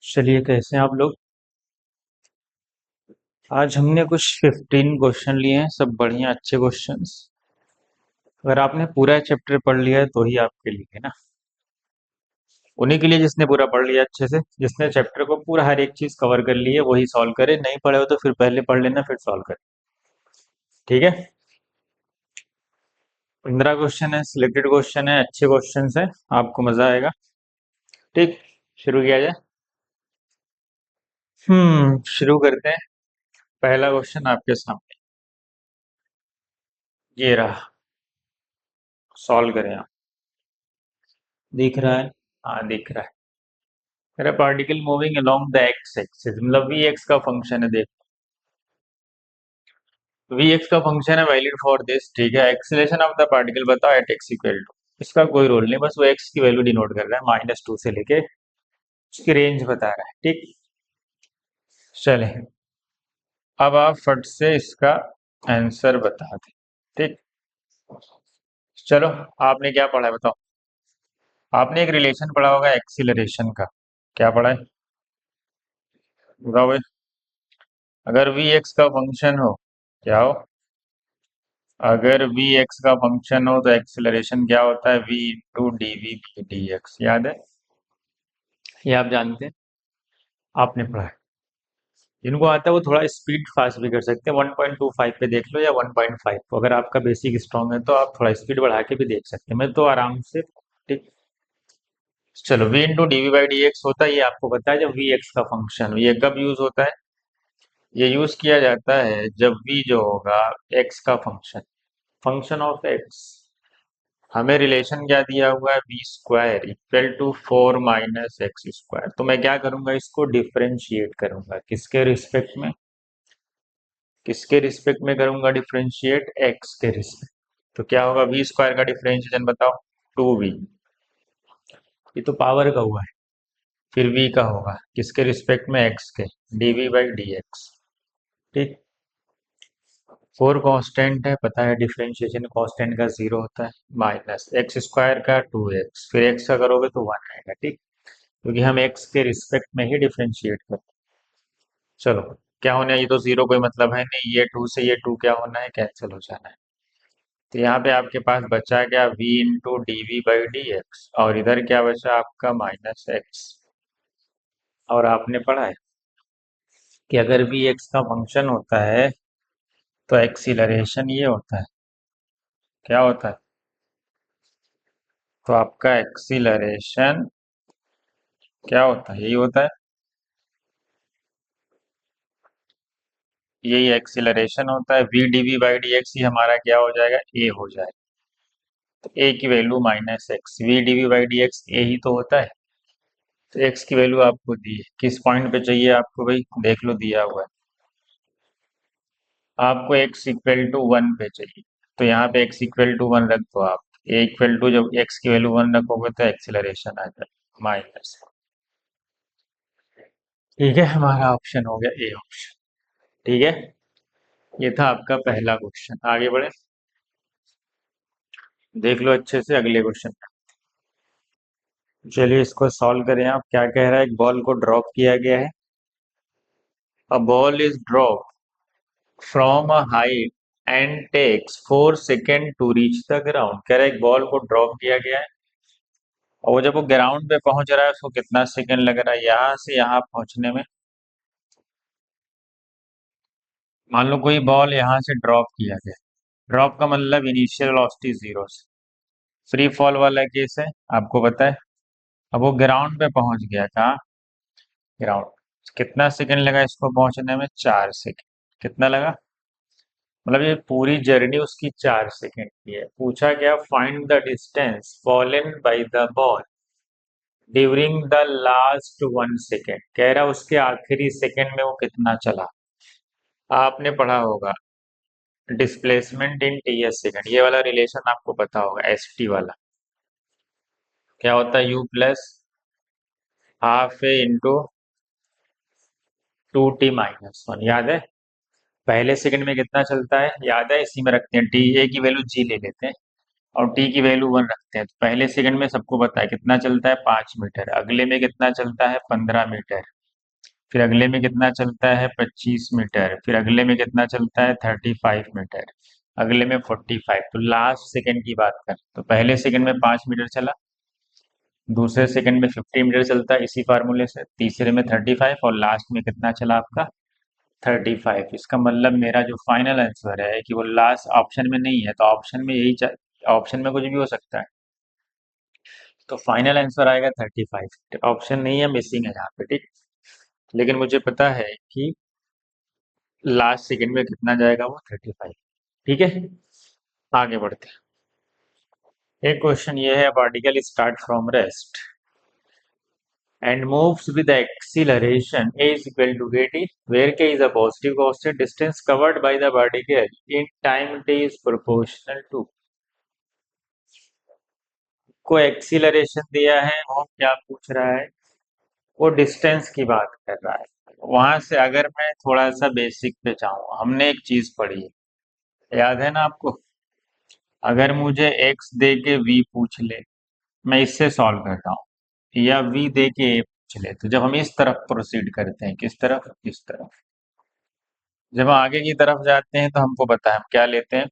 चलिए, कैसे हैं आप लोग। आज हमने कुछ 15 क्वेश्चन लिए हैं, सब बढ़िया अच्छे क्वेश्चंस। अगर आपने पूरा चैप्टर पढ़ लिया है तो ही आपके लिए है ना। उन्हीं के लिए जिसने पूरा पढ़ लिया अच्छे से, जिसने चैप्टर को पूरा हर एक चीज कवर कर ली है वही सॉल्व करे। नहीं पढ़े हो तो फिर पहले पढ़ लेना फिर सॉल्व करे। ठीक है। 15 क्वेश्चन है, सिलेक्टेड क्वेश्चन है, अच्छे क्वेश्चन है, आपको मजा आएगा। ठीक, शुरू किया जाए। शुरू करते हैं। पहला क्वेश्चन आपके सामने ये रहा, सॉल्व करें आप। दिख रहा है? हाँ दिख रहा है। मेरा particle moving along the x axis, मतलब वी एक्स का फंक्शन है। देखो, वी एक्स का फंक्शन है वैलिड फॉर दिस। ठीक है, एक्सीलरेशन ऑफ द पार्टिकल बताओ एट एक्स इक्वल टू। इसका कोई रोल नहीं, बस वो एक्स की वैल्यू डिनोट कर रहा है, -2 से लेके उसकी रेंज बता रहा है। ठीक, चले अब आप फट से इसका आंसर बता दें। ठीक, चलो। आपने क्या पढ़ा है बताओ। आपने एक रिलेशन पढ़ा होगा एक्सीलरेशन का। क्या पढ़ा है बताओ भाई। अगर वी एक्स का फंक्शन हो, क्या हो? अगर वी एक्स का फंक्शन हो तो एक्सेलरेशन क्या होता है? V into D V D X. याद है? ये आप जानते हैं, आपने पढ़ा है। जिनको आता है वो थोड़ा स्पीड फास्ट भी कर सकते हैं। 1.25 पे देख लो या 1.5 को। अगर आपका बेसिक स्ट्रांग है तो आप थोड़ा स्पीड बढ़ा के भी देख सकते हैं। मैं तो आराम से। ठीक, चलो। V into D we by D X होता है, ये आपको पता है, जब वी एक्स का फंक्शन। ये कब यूज होता है? ये यूज किया जाता है जब वी जो होगा एक्स का फंक्शन, फंक्शन ऑफ एक्स। हमें रिलेशन क्या दिया हुआ है? B square equal to 4 - X square. तो मैं क्या करूंगा? इसको डिफरेंशिएट करूंगा। किसके रिस्पेक्ट में? किसके रिस्पेक्ट में करूंगा डिफरेंशिएट? एक्स के रिस्पेक्ट। तो क्या होगा? वी स्क्वायर का डिफरेंशिएशन बताओ। 2v। ये तो पावर का हुआ है। फिर v का होगा किसके रिस्पेक्ट में? एक्स के। dv by D x. ठीक, 4 कांस्टेंट है, पता है डिफरेंशिएशन कांस्टेंट का 0 होता है। -एक्स स्क्वायर का 2x, फिर x का करोगे तो 1 आएगा। ठीक, क्योंकि हम x के रिस्पेक्ट में ही डिफरेंशिएट करते हैं। चलो, क्या होना है? ये तो 0 कोई मतलब है नहीं, ये 2 से ये 2 क्या होना है? कैंसिल हो जाना है। तो यहाँ पे आपके पास बचा क्या? v into D we by D X, और इधर क्या बचा आपका? -x। और आपने पढ़ा है कि अगर v x का फंक्शन होता है तो एक्सीलरेशन ये होता है। क्या होता है? तो आपका एक्सीलरेशन क्या होता है? यही होता है। यही एक्सीलरेशन होता है। v D we by D x ही हमारा क्या हो जाएगा? a हो जाएगा। तो a की value -x, v D we by D X a ही तो होता है। तो x की वैल्यू आपको दी है, किस पॉइंट पे चाहिए आपको भाई? देख लो, दिया हुआ है आपको x इक्वल टू 1 पे चाहिए। तो यहाँ पे x इक्वल टू 1 रख दो आप। a इक्वल टू, जब x की वैल्यू 1 रखोगे तो एक्सीलरेशन आ जाएगा माइनस। ठीक है, हमारा ऑप्शन हो गया ए ऑप्शन। ठीक है, ये था आपका पहला क्वेश्चन। आगे बढ़े, देख लो अच्छे से अगले क्वेश्चन। चलिए इसको सॉल्व करें। आप क्या कह रहा है? एक बॉल को ड्रॉप किया गया है। A ball is drop from a height and takes 4 second to reach the ground. कह रहा है एक बॉल को ड्रॉप किया गया है और वो जब वो ग्राउंड पे पहुंच रहा है उसको कितना सेकेंड लग रहा है यहाँ से यहाँ पहुंचने में। मान लो कोई बॉल यहाँ से ड्रॉप किया गया। ड्रॉप का मतलब इनिशियल वेलोसिटी 0 से। फ्री फॉल वाला केस है, आपको पता है। अब वो ग्राउंड पे पहुंच गया। कहाँ? ग्राउंड। कितना सेकंड लगा इसको पहुंचने में? 4 सेकंड। कितना लगा? मतलब ये पूरी जर्नी उसकी 4 सेकंड की है। पूछा गया find the distance fallen bye the ball during the last 1 second. कह रहा उसके आखिरी सेकंड में वो कितना चला। आपने पढ़ा होगा displacement in T S second, ये वाला रिलेशन आपको पता होगा, एस टी वाला। क्या होता है? You plus half A into 2t - 1। याद है? पहले सेकंड में कितना चलता है याद है? इसी में रखते हैं, टी ए की वैल्यू जी ले लेते हैं और टी की वैल्यू 1 रखते हैं। तो पहले सेकंड में सबको पता है कितना चलता है? 5 मीटर। अगले में कितना चलता है? 15 मीटर। फिर अगले में कितना चलता है 25 मीटर, फिर अगले में कितना चलता है 35 मीटर, अगले में 45। तो लास्ट सेकंड की बात करें तो पहले सेकंड में 5 मीटर चला, दूसरे सेकंड में 50 मीटर चलता है इसी फार्मूले से, तीसरे में 35 और लास्ट में कितना चला आपका 35। इसका मतलब मेरा जो फाइनल आंसर है कि वो लास्ट ऑप्शन में नहीं है, तो ऑप्शन में ऑप्शन में कुछ भी हो सकता है, तो फाइनल आंसर आएगा 35। ऑप्शन नहीं है, मिसिंग है यहाँ पे, ठीक। लेकिन मुझे पता है कि लास्ट सेकंड में कितना जाएगा, वो 35। ठीक है, आगे बढ़ते हैं। एक क्वेश्चन ये है, particle start from rest and moves with the acceleration a is equal to kt, where k is a positive constant, distance covered by the particle in time t is proportional to। को acceleration दिया है और क्या पूछ रहा है, वो distance की बात कर रहा है। वहां से अगर मैं थोड़ा सा बेसिक पे जाऊं, हमने एक चीज पढ़ी है, याद है ना आपको, अगर मुझे x दे के v पूछ ले, मैं इससे सॉल्व करता हूँ, या v दे के a पूछ ले, तो जब हम इस तरफ प्रोसीड करते हैं, किस तरफ, इस तरफ, जब हम आगे की तरफ जाते हैं तो हमको पता है हम क्या लेते हैं,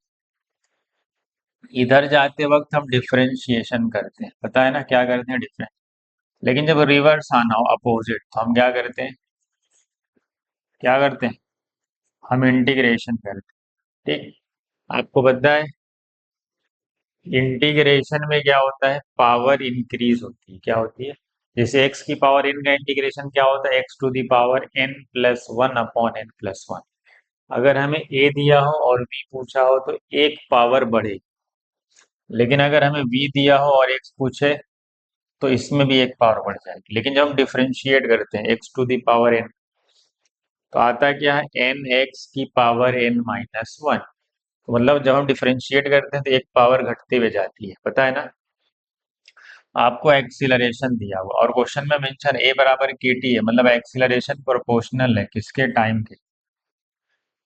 इधर जाते वक्त हम डिफरेंशिएशन करते हैं, पता है ना क्या करते हैं, डिफरेंस। लेकिन जब रिवर्स आना हो, अपोजिट, तो हम क्या करते हैं, क्या करते हैं, हम इंटीग्रेशन करते हैं, ठीक। आपको पता है इंटीग्रेशन में क्या होता है, पावर इंक्रीज होती है, क्या होती है, जैसे एक्स की पावर एन का इंटीग्रेशन क्या होता है, X to the power N plus one upon N plus one. अगर हमें ए दिया हो और बी पूछा हो तो एक पावर बढ़ेगी, लेकिन अगर हमें v दिया हो और x पूछे तो इसमें भी एक पावर बढ़ जाएगी। लेकिन जब हम डिफरेंशिएट करते हैं x to the power n, तो आता क्या है एन एक्स की पावर n माइनस वन। तो मतलब जब हम डिफरेंशिएट करते हैं तो एक पावर घटते हुए जाती है, पता है ना। आपको एक्सीलरेशन दिया हुआ और क्वेश्चन में मेंशन a बराबर के टी है, मतलब एक्सीलरेशन प्रोपोर्शनल है किसके, टाइम के।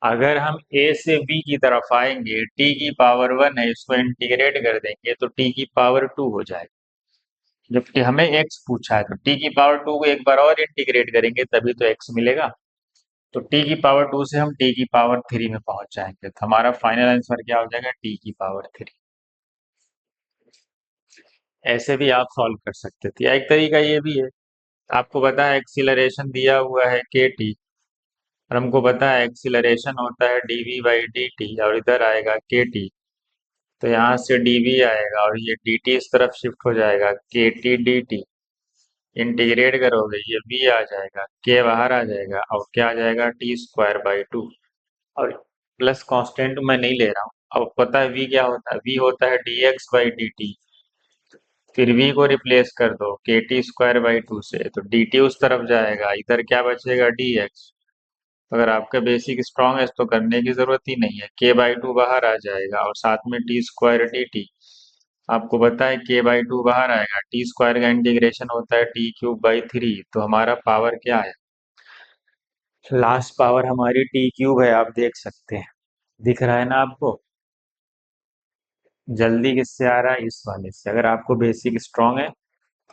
अगर हम a से b की तरफ आएंगे, t की पावर वन है, इसको इंटीग्रेट कर देंगे तो t की पावर टू हो जाएगी, जबकि हमें x पूछा है, तो t की पावर टू को एक बार और इंटीग्रेट करेंगे तभी तो x मिलेगा। तो t की पावर टू से हम t की पावर थ्री में पहुंच जाएंगे, तो हमारा फाइनल आंसर क्या हो जाएगा, t की पावर थ्री। ऐसे भी आप सॉल्व कर सकते थे, या एक तरीका ये भी है, आपको पता है एक्सीलरेशन दिया हुआ है के टी, और हमको पता है एक्सीलरेशन होता है dv बाई डी टी, और इधर आएगा के टी, तो यहाँ से dv आएगा और ये dt इस तरफ शिफ्ट हो जाएगा, के टी डी टी, इंटीग्रेट करोगे ये v आ जाएगा, k बाहर आ जाएगा और क्या आ जाएगा, टी स्क्वायर बाई टू। और प्लस कांस्टेंट मैं नहीं ले रहा हूँ, अब पता है v क्या होता है, v होता है D x by d T, फिर v को रिप्लेस कर दो के टी स्क्वायर बाई टू से, तो डी टी उस तरफ जाएगा, इधर क्या बचेगा, डी एक्स। अगर आपका बेसिक स्ट्रांग है तो करने की जरूरत ही नहीं है, के बाई टू बाहर आ जाएगा और साथ में टी स्क्वायर डी टी। आपको पता है के बाई टू बाहर आएगा, टी स्क्वायर का इंटीग्रेशन होता है टी क्यूब बाई थ्री, तो हमारा पावर क्या है, लास्ट पावर हमारी टी क्यूब है, आप देख सकते हैं, दिख रहा है ना आपको। जल्दी किससे आ रहा है, इस वाले से। अगर आपको बेसिक स्ट्रांग है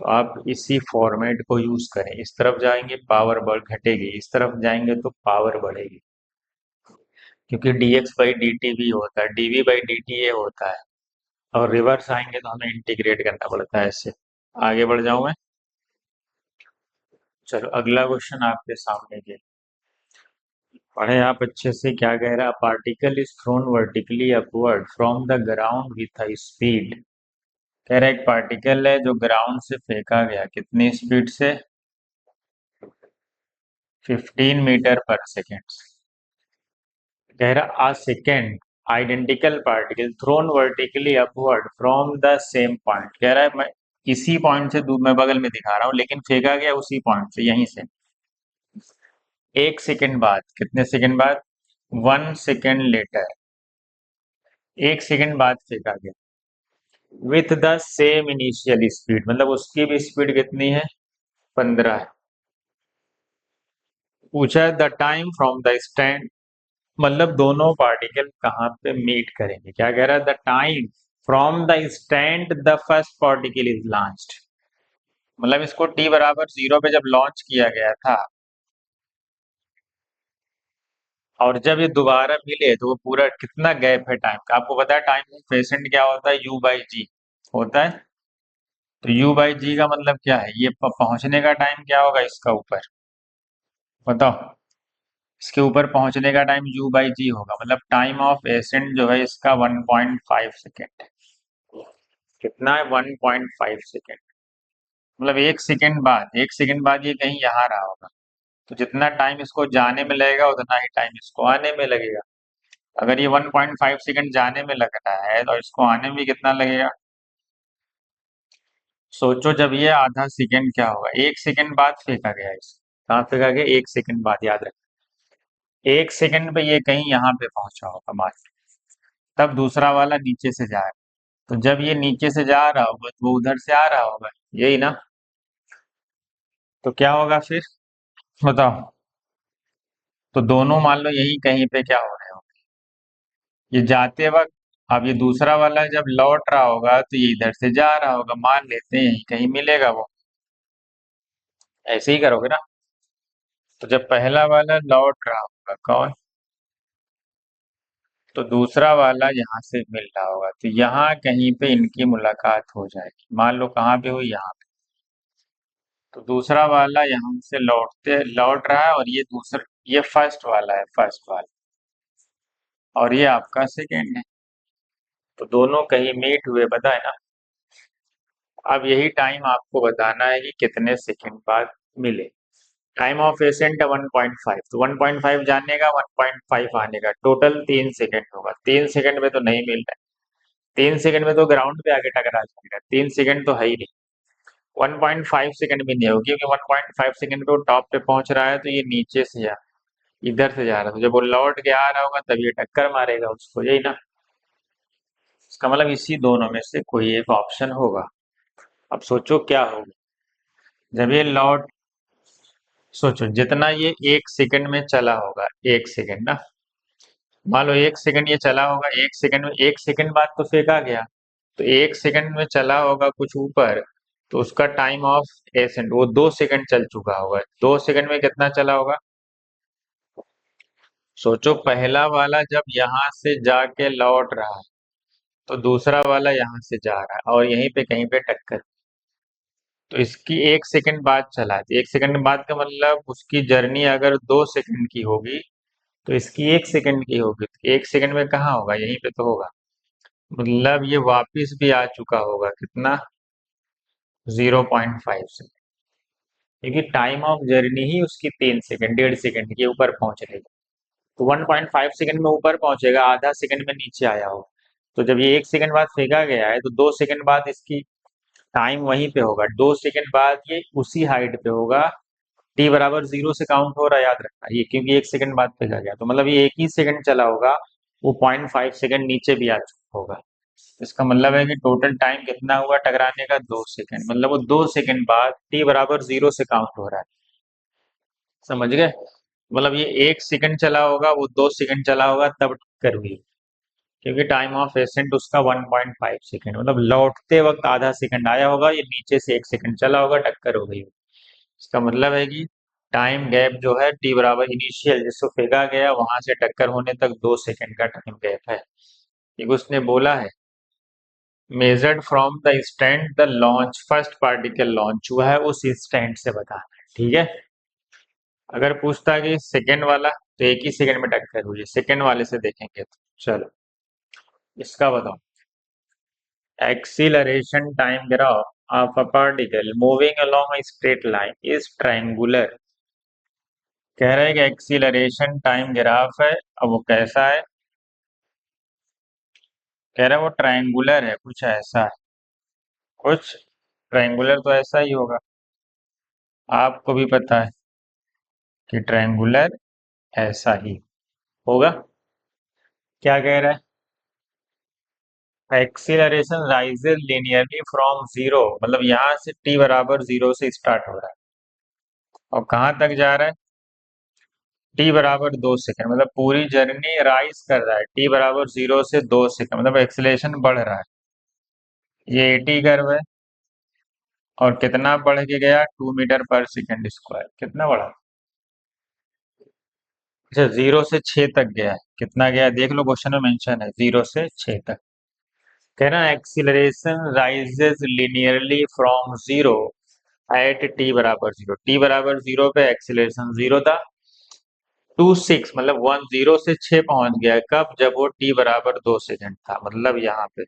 तो आप इसी फॉर्मेट को यूज करें, इस तरफ जाएंगे पावर बढ़ घटेगी, इस तरफ जाएंगे तो पावर बढ़ेगी, क्योंकि dx बाई डी टी भी होता है, dv बाई डी टी ये होता है, और रिवर्स आएंगे तो हमें इंटीग्रेट करना पड़ता है ऐसे। आगे बढ़ जाऊं मैं, चलो अगला क्वेश्चन आपके सामने के पढ़े आप अच्छे से, क्या कह रहा है, particle is thrown vertically upward from the ground with a speed. कह रहा है एक पार्टिकल है जो ग्राउंड से फेंका गया, कितनी स्पीड से, 15 मीटर पर सेकेंड। कह रहा a second identical particle thrown vertically upward from the same point। कह रहा है मैं इसी पॉइंट से दूर, मैं बगल में दिखा रहा हूँ लेकिन फेंका गया उसी पॉइंट से, यहीं से, एक सेकंड बाद, कितने सेकंड बाद, 1 सेकंड लेटर, एक सेकंड बाद फेंका गया, with the same initial speed, मतलब उसकी भी स्पीड कितनी है, 15 है। पूछा है the time from the stand, मतलब दोनों पार्टिकल कहाँ पे मीट करेंगे, क्या कह रहा है, the time from the stand the first particle is launched, मतलब इसको t बराबर जीरो पे जब लॉन्च किया गया था, और जब ये दोबारा मिले तो वो पूरा कितना गैप है टाइम का, आपको पता है टाइम ऑफ पेशेंट क्या होता है, यू बाई जी होता है। तो यू बाई जी का मतलब क्या है, ये पहुंचने का टाइम क्या होगा इसका ऊपर, बताओ। इसके ऊपर पहुंचने का टाइम यू बाई जी होगा, मतलब टाइम ऑफ एसेंट जो है इसका 1.5 सेकेंड है। कितना है, 1.5 सेकेंड। मतलब एक सेकेंड बाद ये कहीं यहाँ रहा होगा। तो जितना टाइम इसको जाने में लगेगा उतना ही टाइम इसको आने में लगेगा। अगर ये 1.5 सेकेंड जाने में लग रहा है तो इसको आने में कितना लगेगा। सोचो जब ये आधा सेकेंड क्या होगा, एक सेकेंड बाद फेंका गया इसको, कहाँ फेंका गया, एक सेकेंड बाद, याद रखना। एक सेकेंड पे ये कहीं यहाँ पे पहुंचा होगा मान लो। तब दूसरा वाला नीचे से जा रहा है। तो जब ये नीचे से जा रहा होगा तो वो उधर से आ रहा होगा, यही ना। तो क्या होगा फिर, बताओ। तो दोनों मान लो यही कहीं पे क्या हो रहे हो, ये जाते वक्त। अब ये दूसरा वाला जब लौट रहा होगा तो ये इधर से जा रहा होगा, मान लेते हैं यहीं कहीं मिलेगा वो। ऐसे ही करोगे ना। तो जब पहला वाला लौट रहा होगा कौन, तो दूसरा वाला यहाँ से मिल रहा होगा, तो यहाँ कहीं पे इनकी मुलाकात हो जाएगी, मान लो कहाँ पे हुई, यहाँ पे। तो दूसरा वाला यहाँ से लौट रहा है, और ये दूसरा, ये फर्स्ट वाला है, फर्स्ट वाला, और ये आपका सेकेंड है। तो दोनों कहीं मीट हुए, पता है ना। अब यही टाइम आपको बताना है कि कितने सेकंड बाद मिले। टाइम ऑफ एसेंट है 1.5, तो 1.5 जाने का 1.5 आने का, टोटल 3 सेकंड होगा। 3 सेकंड में तो नहीं मिल रहा है, 3 सेकंड में तो ग्राउंड पे आके टकरा जाएगा, 3 सेकंड तो है ही नहीं। 1.5 सेकंड भी नहीं होगी, क्योंकि 1.5 सेकंड पे वो टॉप पे पहुंच रहा है, तो ये नीचे से जा, इधर से जा रहा है, तो जब वो लौट के आ रहा होगा तब ये टक्कर मारेगा उसको, यही ना। इसका मतलब इसी दोनों में से कोई एक ऑप्शन होगा। अब सोचो क्या होगा जब ये लौट, सोचो जितना ये 1 सेकंड में चला होगा, 1 सेकंड ना, मान लो 1 सेकंड ये चला होगा, 1 सेकंड में, 1 सेकंड बाद तो फेंका गया, तो 1 सेकंड में चला होगा कुछ ऊपर, तो उसका टाइम ऑफ एसेंट वो 2 सेकंड चल चुका होगा। 2 सेकंड में कितना चला होगा, सोचो पहला वाला जब यहाँ से जाके लौट रहा है, तो दूसरा वाला यहाँ से जा रहा है और यहीं पे कहीं पे टक्कर, तो इसकी 1 सेकंड बाद चला है, तो 1 सेकंड बाद का मतलब उसकी जर्नी अगर 2 सेकंड की होगी, तो इसकी 1 सेकंड की होगी, तो 1 सेकंड में कहाँ होगा, यहीं पे तो होगा। मतलब ये वापिस भी आ चुका होगा कितना, 0.5 सेकंड, क्योंकि टाइम ऑफ जर्नी ही उसकी 3 सेकंड, 1.5 सेकंड के ऊपर पहुंचने की। तो 1.5 सेकंड में ऊपर पहुंचेगा, आधा सेकंड में नीचे आया हो। तो जब ये 1 सेकंड बाद फेंका गया है, तो 2 सेकंड बाद इसकी टाइम वहीं पे होगा, 2 सेकंड बाद ये उसी हाइट पे होगा। टी बराबर 0 से काउंट हो रहा है, याद रखना ये, क्योंकि 1 सेकंड बाद फेंका गया, तो मतलब ये एक ही सेकंड चला होगा, वो 0.5 सेकंड नीचे भी आ चुका होगा। इसका मतलब है कि टोटल टाइम कितना हुआ टकराने का, 2 सेकंड, मतलब वो 2 सेकंड बाद टी बराबर 0 से काउंट हो रहा है। समझ गए, मतलब ये 1 सेकंड चला होगा, वो 2 सेकंड चला होगा, तब टक्कर हुई, क्योंकि टाइम ऑफ एसेंट उसका 1.5 सेकंड, मतलब लौटते वक्त आधा सेकंड आया होगा, ये नीचे से 1 सेकंड चला होगा, टक्कर हो गई। इसका मतलब है कि टाइम गैप जो है टी बराबर इनिशियल जिसको फेंका गया वहां से टक्कर होने तक 2 सेकंड का टाइम गैप है। एक उसने बोला है, measured from the instant the launch first particle launch हुआ है, उस इंस्टेंट से बताना है, ठीक है। अगर पूछता कि सेकंड वाला, तो एक ही सेकंड में टक्कर हुई है, सेकंड वाले से देखेंगे तो चलो इसका बताओ। Acceleration time graph of a particle moving along a straight line is triangular. कह रहे हैं कि एक्सीलरेशन टाइम ग्राफ है, अब वो कैसा है, कह रहा है वो ट्रायंगुलर है, कुछ ऐसा है, कुछ ट्रायंगुलर तो ऐसा ही होगा, आपको भी पता है कि ट्रायंगुलर ऐसा ही होगा। क्या कह रहा है, एक्सीलरेशन राइजेस लिनियरली फ्रॉम 0, मतलब यहाँ से टी बराबर 0 से स्टार्ट हो रहा है, और कहाँ तक जा रहा है, टी बराबर 2 सेकंड, मतलब पूरी जर्नी राइज कर रहा है, टी बराबर 0 से 2 सेकंड, मतलब एक्सीलरेशन बढ़ रहा है। ये 80 कर्व है, और कितना बढ़ के गया, 2 मीटर पर सेकंड स्क्वायर, कितना बढ़ा, अच्छा, 0 से 6 तक गया है, कितना गया है देख लो, क्वेश्चन में मेंशन है 0 से 6 तक। कह रहा है acceleration rises linearly from zero at T बराबर जीरो। टी बराबर जीरो पे एक्सीलरेशन जीरो था, 2 6 मतलब 10 से 6 पहुंच गया। कब? जब वो टी बराबर 2 सेकंड था, मतलब यहाँ पे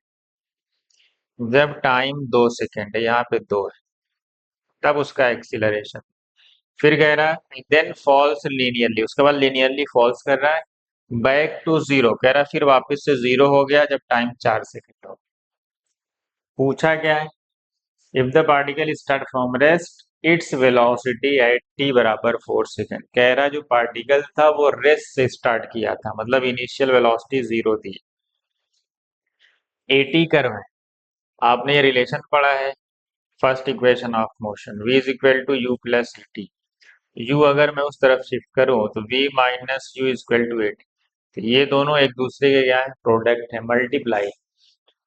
जब टाइम 2 सेकंड है, यहाँ पे दो है, तब उसका एक्सीलरेशन। फिर कह रहा है देन फॉल्स लीनियरली, उसके बाद लीनियरली फॉल्स कर रहा है बैक टू जीरो। कह रहा है फिर वापस से जीरो हो गया जब टाइम 4 सेकंड हो। पूछा क्या है? If the particle start from rest its velocity at T बराबर 4 सेकंड। कह रहा है जो पार्टिकल था वो रेस्ट से स्टार्ट किया था, मतलब इनिशियल वेलोसिटी जीरो थी। एटी कर्व है, आपने ये रिलेशन पढ़ा है, first equation of motion v is equal to U plus T. u अगर मैं उस तरफ शिफ्ट करूं तो v minus U is equal to AT. तो ये दोनों एक दूसरे के क्या है? प्रोडक्ट है, मल्टीप्लाई।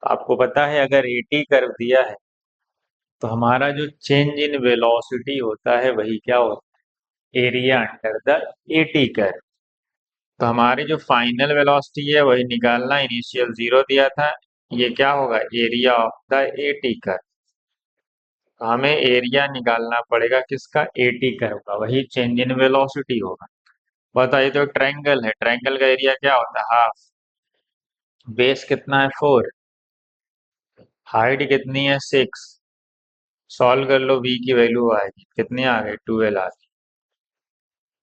आपको पता है अगर एटी कर्व दिया है तो हमारा जो चेंज इन वेलोसिटी होता है वही क्या होता है? Area under the eighty curve. तो हमारी जो फाइनल वेलोसिटी है वही निकालना, इनिशियल जीरो दिया था, ये क्या होगा? Area of the eighty curve. तो हमें एरिया निकालना पड़ेगा किसका? एटी कर्व का, वही चेंज इन वेलोसिटी होगा। बताइए, तो ट्रायंगल है, ट्रायंगल का एरिया क्या होता है? हाफ। बेस कितना है? 4। हाइट कितनी है? 6। सॉल्व कर लो, v की वैल्यू आएगी कितनी? आ गई 12 आ गई।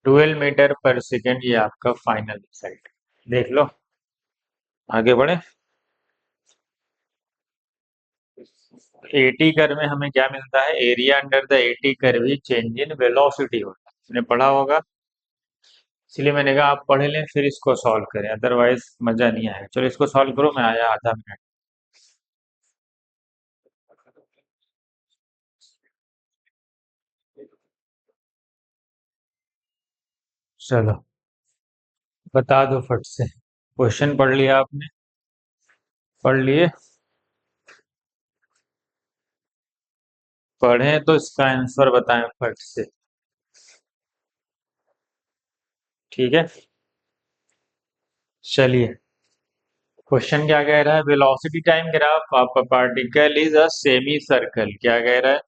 12 मीटर पर सेकेंड, ये आपका फाइनल रिजल्ट। देख लो, आगे बढ़े। एटी कर्व में हमें क्या मिलता है? Area under the eighty curve he change in velocity होता है, आपने पढ़ा होगा। इसलिए मैंने कहा आप पढ़ लें फिर इसको सॉल्व करें, अदरवाइज मजा नहीं आएगा। चलो इसको सॉल्व करो, मैं आया आधा मिनट। चलो बता दो फट से। क्वेश्चन पढ़ लिया आपने? पढ़ लिए? पढ़े तो इसका आंसर बताएं फट से। ठीक है, चलिए। क्वेश्चन क्या कह रहा है? Velocity time graph of a particle is a semi circle. क्या कह रहा है?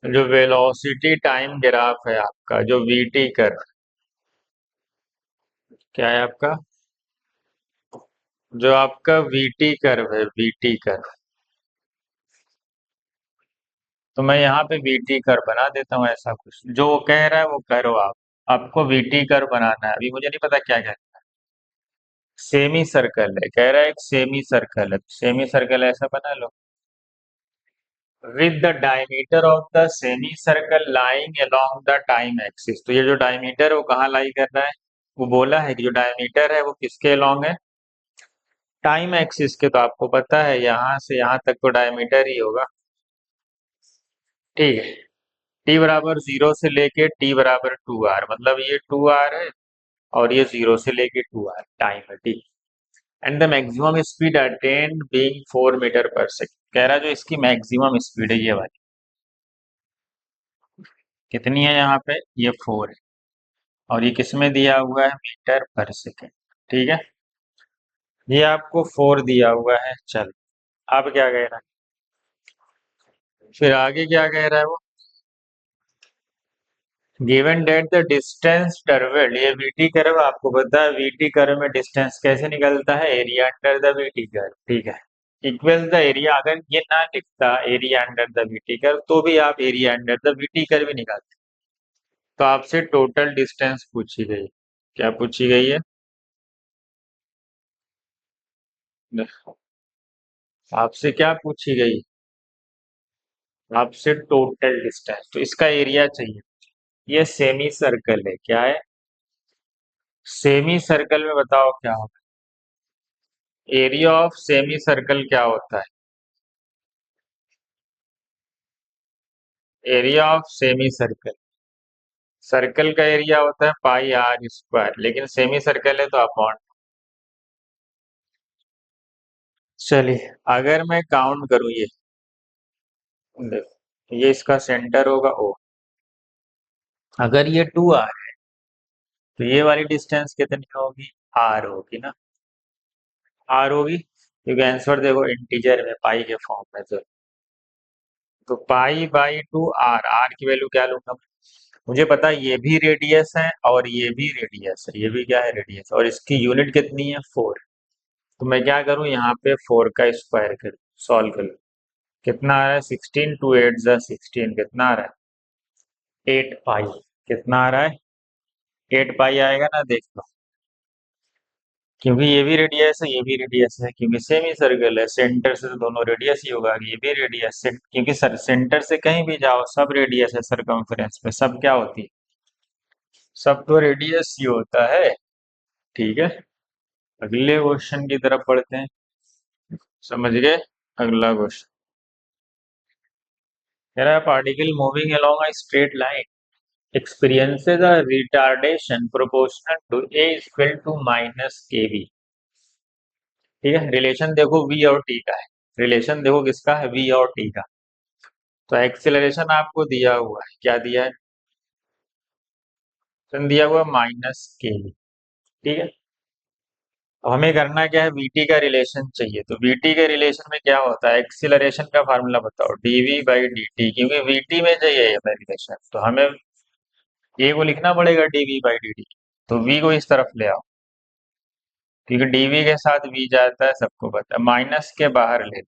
जो वेलोसिटी टाइम ग्राफ है आपका, जो वीटी कर्व, क्या है आपका? जो आपका वीटी कर्व है, वीटी कर्व। तो मैं यहाँ पे वीटी कर्व बना देता हूँ, ऐसा कुछ जो वो कह रहा है वो करो आप। आपको वीटी कर्व बनाना है, अभी मुझे नहीं पता क्या क्या। सेमी सर्कल है, कह रहा है एक सेमी सर्कल है, सेमी सर्कल ऐसा बना लो। With the diameter of the semi circle lying along the time axis. तो ये जो डायमीटर है वो कहाँ लाई कर रहा है? वो बोला है कि जो डायमीटर है वो किसके अलोंग है? टाइम एक्सिस के। तो आपको पता है यहाँ से यहाँ तक तो डायमीटर ही होगा। ठीक है, टी बराबर जीरो से लेके टी बराबर 2r, मतलब ये 2r है और ये जीरो से लेके 2r टाइम है। ठीक। And the maximum speed attained being 4 metre per second. कह रहा है जो इसकी मैक्सिमम स्पीड है ये वाली, कितनी है यहाँ पे? ये 4 है, और ये किसमें दिया हुआ है? Metre per second. ठीक है, ये आपको 4 दिया हुआ है। चल, अब क्या कह रहा है? फिर आगे क्या कह रहा है वो? Given that the distance travelled. ये वीटी कर्व, आपको पता है वीटी कर्व में डिस्टेंस कैसे निकलता है? Area under the VT curve. ठीक है, इक्वल द एरिया। अगर ये ना लिखता area under the VT curve तो भी आप area under the VT curve ही निकालते। तो आपसे टोटल डिस्टेंस पूछी गई। क्या पूछी गई है? आपसे क्या पूछी गई? आपसे टोटल डिस्टेंस, तो इसका एरिया चाहिए। ये सेमी सर्कल है, क्या है? सेमी सर्कल में बताओ क्या होगा? एरिया ऑफ सेमी सर्कल क्या होता है? Area of semi circle, circle का एरिया होता है पाई आर स्क्वायर, लेकिन सेमी सर्कल है तो अपॉन। चलिए, अगर मैं काउंट करूं, ये देखो, ये इसका सेंटर होगा ओ। अगर ये 2r तो ये वाली डिस्टेंस कितनी होगी, आर होगी ना, आर होगी, क्योंकि आंसर देखो इंटीजर में पाई के फॉर्म में, तो pi by two R, R की वैल्यू क्या लूंगा मैं? मुझे पता है ये भी रेडियस है और ये भी रेडियस है, ये भी क्या है, रेडियस, और इसकी यूनिट कितनी है, 4। तो मैं क्या करूं, यहाँ पे 4 का स्क्वायर करूं, सॉल्व करूं, कितना आ रहा है, 16, 2 8 जा 16, कितना आ रहा है, 8 पाई, कितना आ रहा है, 8 पाई आएगा ना, देख लो, क्योंकि ये भी रेडियस है, ये भी रेडियस है, क्योंकि सेम ही सर्कल है, सेंटर से तो दोनों रेडियस ही होगा, ये भी रेडियस से, क्योंकि सर सेंटर से कहीं भी जाओ सब रेडियस है, सरकमफ्रेंस पे सब क्या होती है, सब तो रेडियस ही होता है। ठीक है, अगले क्वेश्चन की तरफ पढ़ते हैं, समझ गए, अगला क्वेश्चन कह रहा है particle moving along a straight line experiences a retardation proportional to a equal to minus kv। ठीक है, रिलेशन देखो v और t का है, रिलेशन देखो किसका है, v और t का। तो एक्सेलरेशन आपको दिया हुआ है, क्या दिया है, दिया हुआ माइनस के, ठीक है। अब हमें करना क्या है, vt का रिलेशन चाहिए, तो vt के रिलेशन में क्या होता है, एक्सीलरेशन का फार्मूला बताओ, dv बाई dt, क्योंकि vt में चाहिए हमें रिलेशन, तो हमें a को लिखना पड़ेगा dv बाई dt, तो v को इस तरफ ले आओ, क्योंकि dv के साथ v जाता है, सबको पता है, माइनस के बाहर ले लो,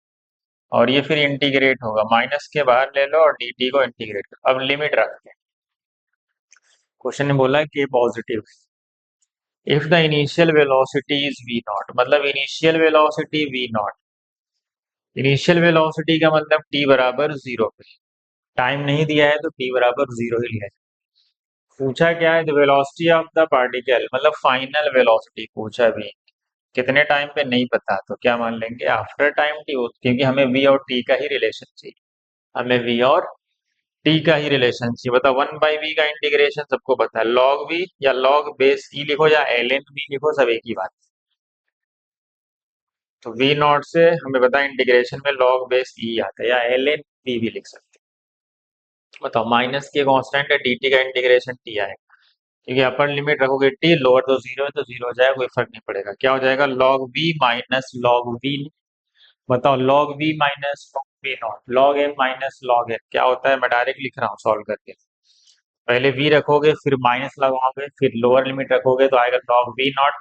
और ये फिर इंटीग्रेट होगा, माइनस के बाहर ले लो और dt को इंटीग्रेट करो। अब लिमिट रखते हैं, क्वेश्चन ने बोला कि positive, if the initial velocity is v naught, मतलब initial velocity v naught, initial velocity का मतलब t बराबर 0 पे, टाइम नहीं दिया है तो t बराबर 0 ही लिया है। पूछा क्या है, the velocity of the particle, मतलब फाइनल वेलोसिटी पूछा भी, कितने टाइम पे नहीं पता, तो क्या मान लेंगे, आफ्टर टाइम टी, क्योंकि हमें v और t का ही रिलेशन चाहिए, हमें v और t का ही रिलेशन चाहिए। बताओ 1/v का इंटीग्रेशन सबको पता है, log v या log बेस e लिखो या ln v लिखो, सब एक ही बात। तो v नॉट से हमें पता है इंटीग्रेशन में log बेस e आता है, या ln v भी लिख सकते हैं। बताओ माइनस के कांस्टेंट है, dt का इंटीग्रेशन t आएगा, क्योंकि अपर लिमिट रखोगे t, लोअर तो 0 है तो 0 हो जाएगा, कोई फर्क नहीं पड़ेगा, क्या हो जाएगा, log v minus log v। बताओ log v minus log v not, log m minus log n क्या होता है, मैं डायरेक्ट लिख रहा हूँ सॉल्व करके, पहले v रखोगे फिर माइनस लगाओगे फिर लोअर लिमिट रखोगे तो आएगा log v नॉट,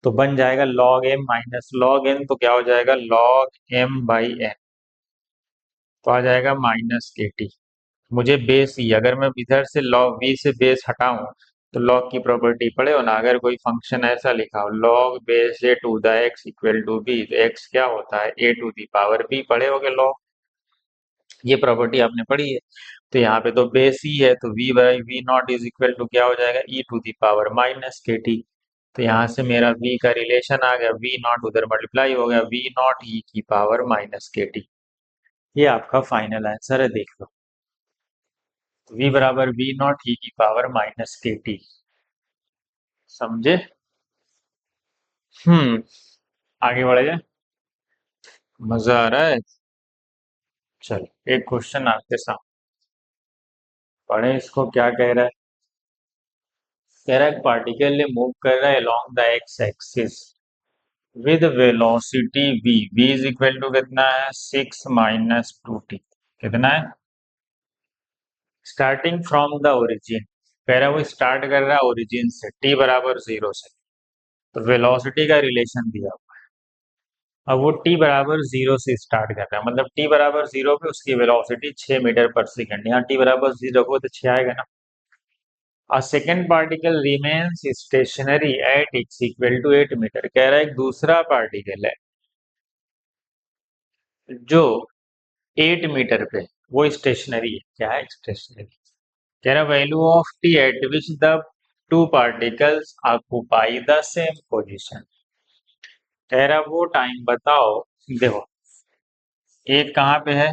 तो बन जाएगा log m minus log n, तो क्या हो जाएगा, log m बाई n, तो आ जाएगा माइनस के टी। मुझे बेस ही, अगर मैं इधर से log v से बेस हटाऊं तो log की प्रॉपर्टी पढ़े हो ना, अगर कोई फंक्शन ऐसा लिखा हो log base a to the x equal to b, तो x क्या होता है, a to the power b, पढ़े होगे log, ये प्रॉपर्टी आपने पढ़ी है। तो यहाँ पे तो बेस ही है, तो v by v not is equal to क्या हो जाएगा, e to the power minus k t. तो यहाँ से मेरा v का रिलेशन आ गया, v नॉट उधर मल्टीप्लाई हो गया, v नॉट e की पावर माइनस के टी, ये आपका फाइनल आंसर है, देख लो, v बराबर v नॉट e की पावर माइनस के टी, समझे। आगे बढ़े जाए, मजा आ रहा है, चलो एक क्वेश्चन आपके सामने पढ़े, इसको क्या कह रहा है, कह रहा है पार्टिकल ने मूव कर रहा है along the x axis with velocity v, v is equal to कितना है, 6 माइनस 2t, कितना है, स्टार्टिंग फ्रॉम द ओरिजिन, कह रहा है वो स्टार्ट कर रहा है ओरिजिन से, t बराबर 0 से, तो वेलोसिटी का रिलेशन दिया हुआ है। अब वो t बराबर 0 से स्टार्ट कर रहा है, मतलब t बराबर 0 पे उसकी वेलोसिटी 6 मीटर पर सेकंड, यहाँ t बराबर 0 को तो 6 आएगा ना। A second particle remains stationary at x equal to 8 metre, कह रहा है एक दूसरा पार्टिकल है जो 8 मीटर पे, वो स्टेशनरी है, क्या है, स्टेशनरी, कह रहा value of T eight which the two particles occupy the same position, कह रहा वो टाइम बताओ, देखो एक कहाँ पे है,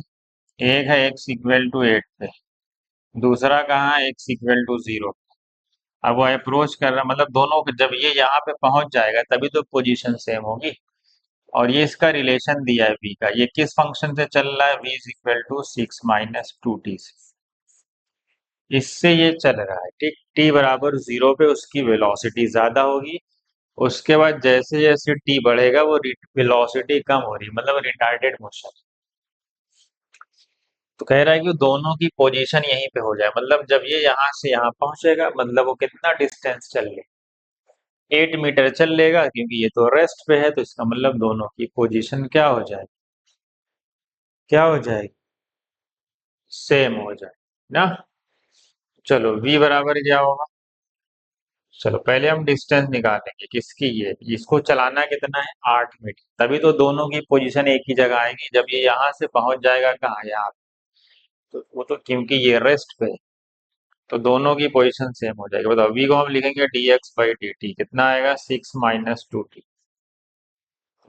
एक है एक्स इक्वल टू 8 पे, दूसरा कहाँ है, एक्स इक्वल टू 0। अब वो अप्रोच कर रहा, मतलब दोनों जब ये यहाँ पे पहुंच जाएगा तभी तो पोजीशन सेम होगी, और ये इसका रिलेशन दिया है v का, ये किस फंक्शन से चल रहा है, v is equal to 6 minus 2t से, इससे ये चल रहा है, ठीक। टी बराबर 0 पे उसकी वेलोसिटी ज्यादा होगी, उसके बाद जैसे जैसे टी बढ़ेगा वो वेलोसिटी कम हो रही, मतलब रिटार्डेड मोशन। तो कह रहा है कि दोनों की पोजीशन यहीं पे हो जाए, मतलब जब ये यहाँ से यहाँ पहुंचेगा, मतलब वो कितना डिस्टेंस चल ले, 8 मीटर चल लेगा, क्योंकि ये तो रेस्ट पे है, तो इसका मतलब दोनों की पोजीशन क्या हो जाएगी, क्या हो जाएगी, सेम हो जाए ना। चलो v बराबर क्या होगा, चलो पहले हम डिस्टेंस निकालेंगे किसकी, ये इसको चलाना कितना है 8 मीटर, तभी तो दोनों की पोजीशन एक ही जगह आएगी जब ये यहाँ से पहुंच जाएगा कहाँ, यहाँ। तो वो तो क्योंकि ये रेस्ट पे है, तो दोनों की पोजीशन सेम हो जाएगी। बताओ v को हम लिखेंगे dx/dt, कितना आएगा 6 - 2t।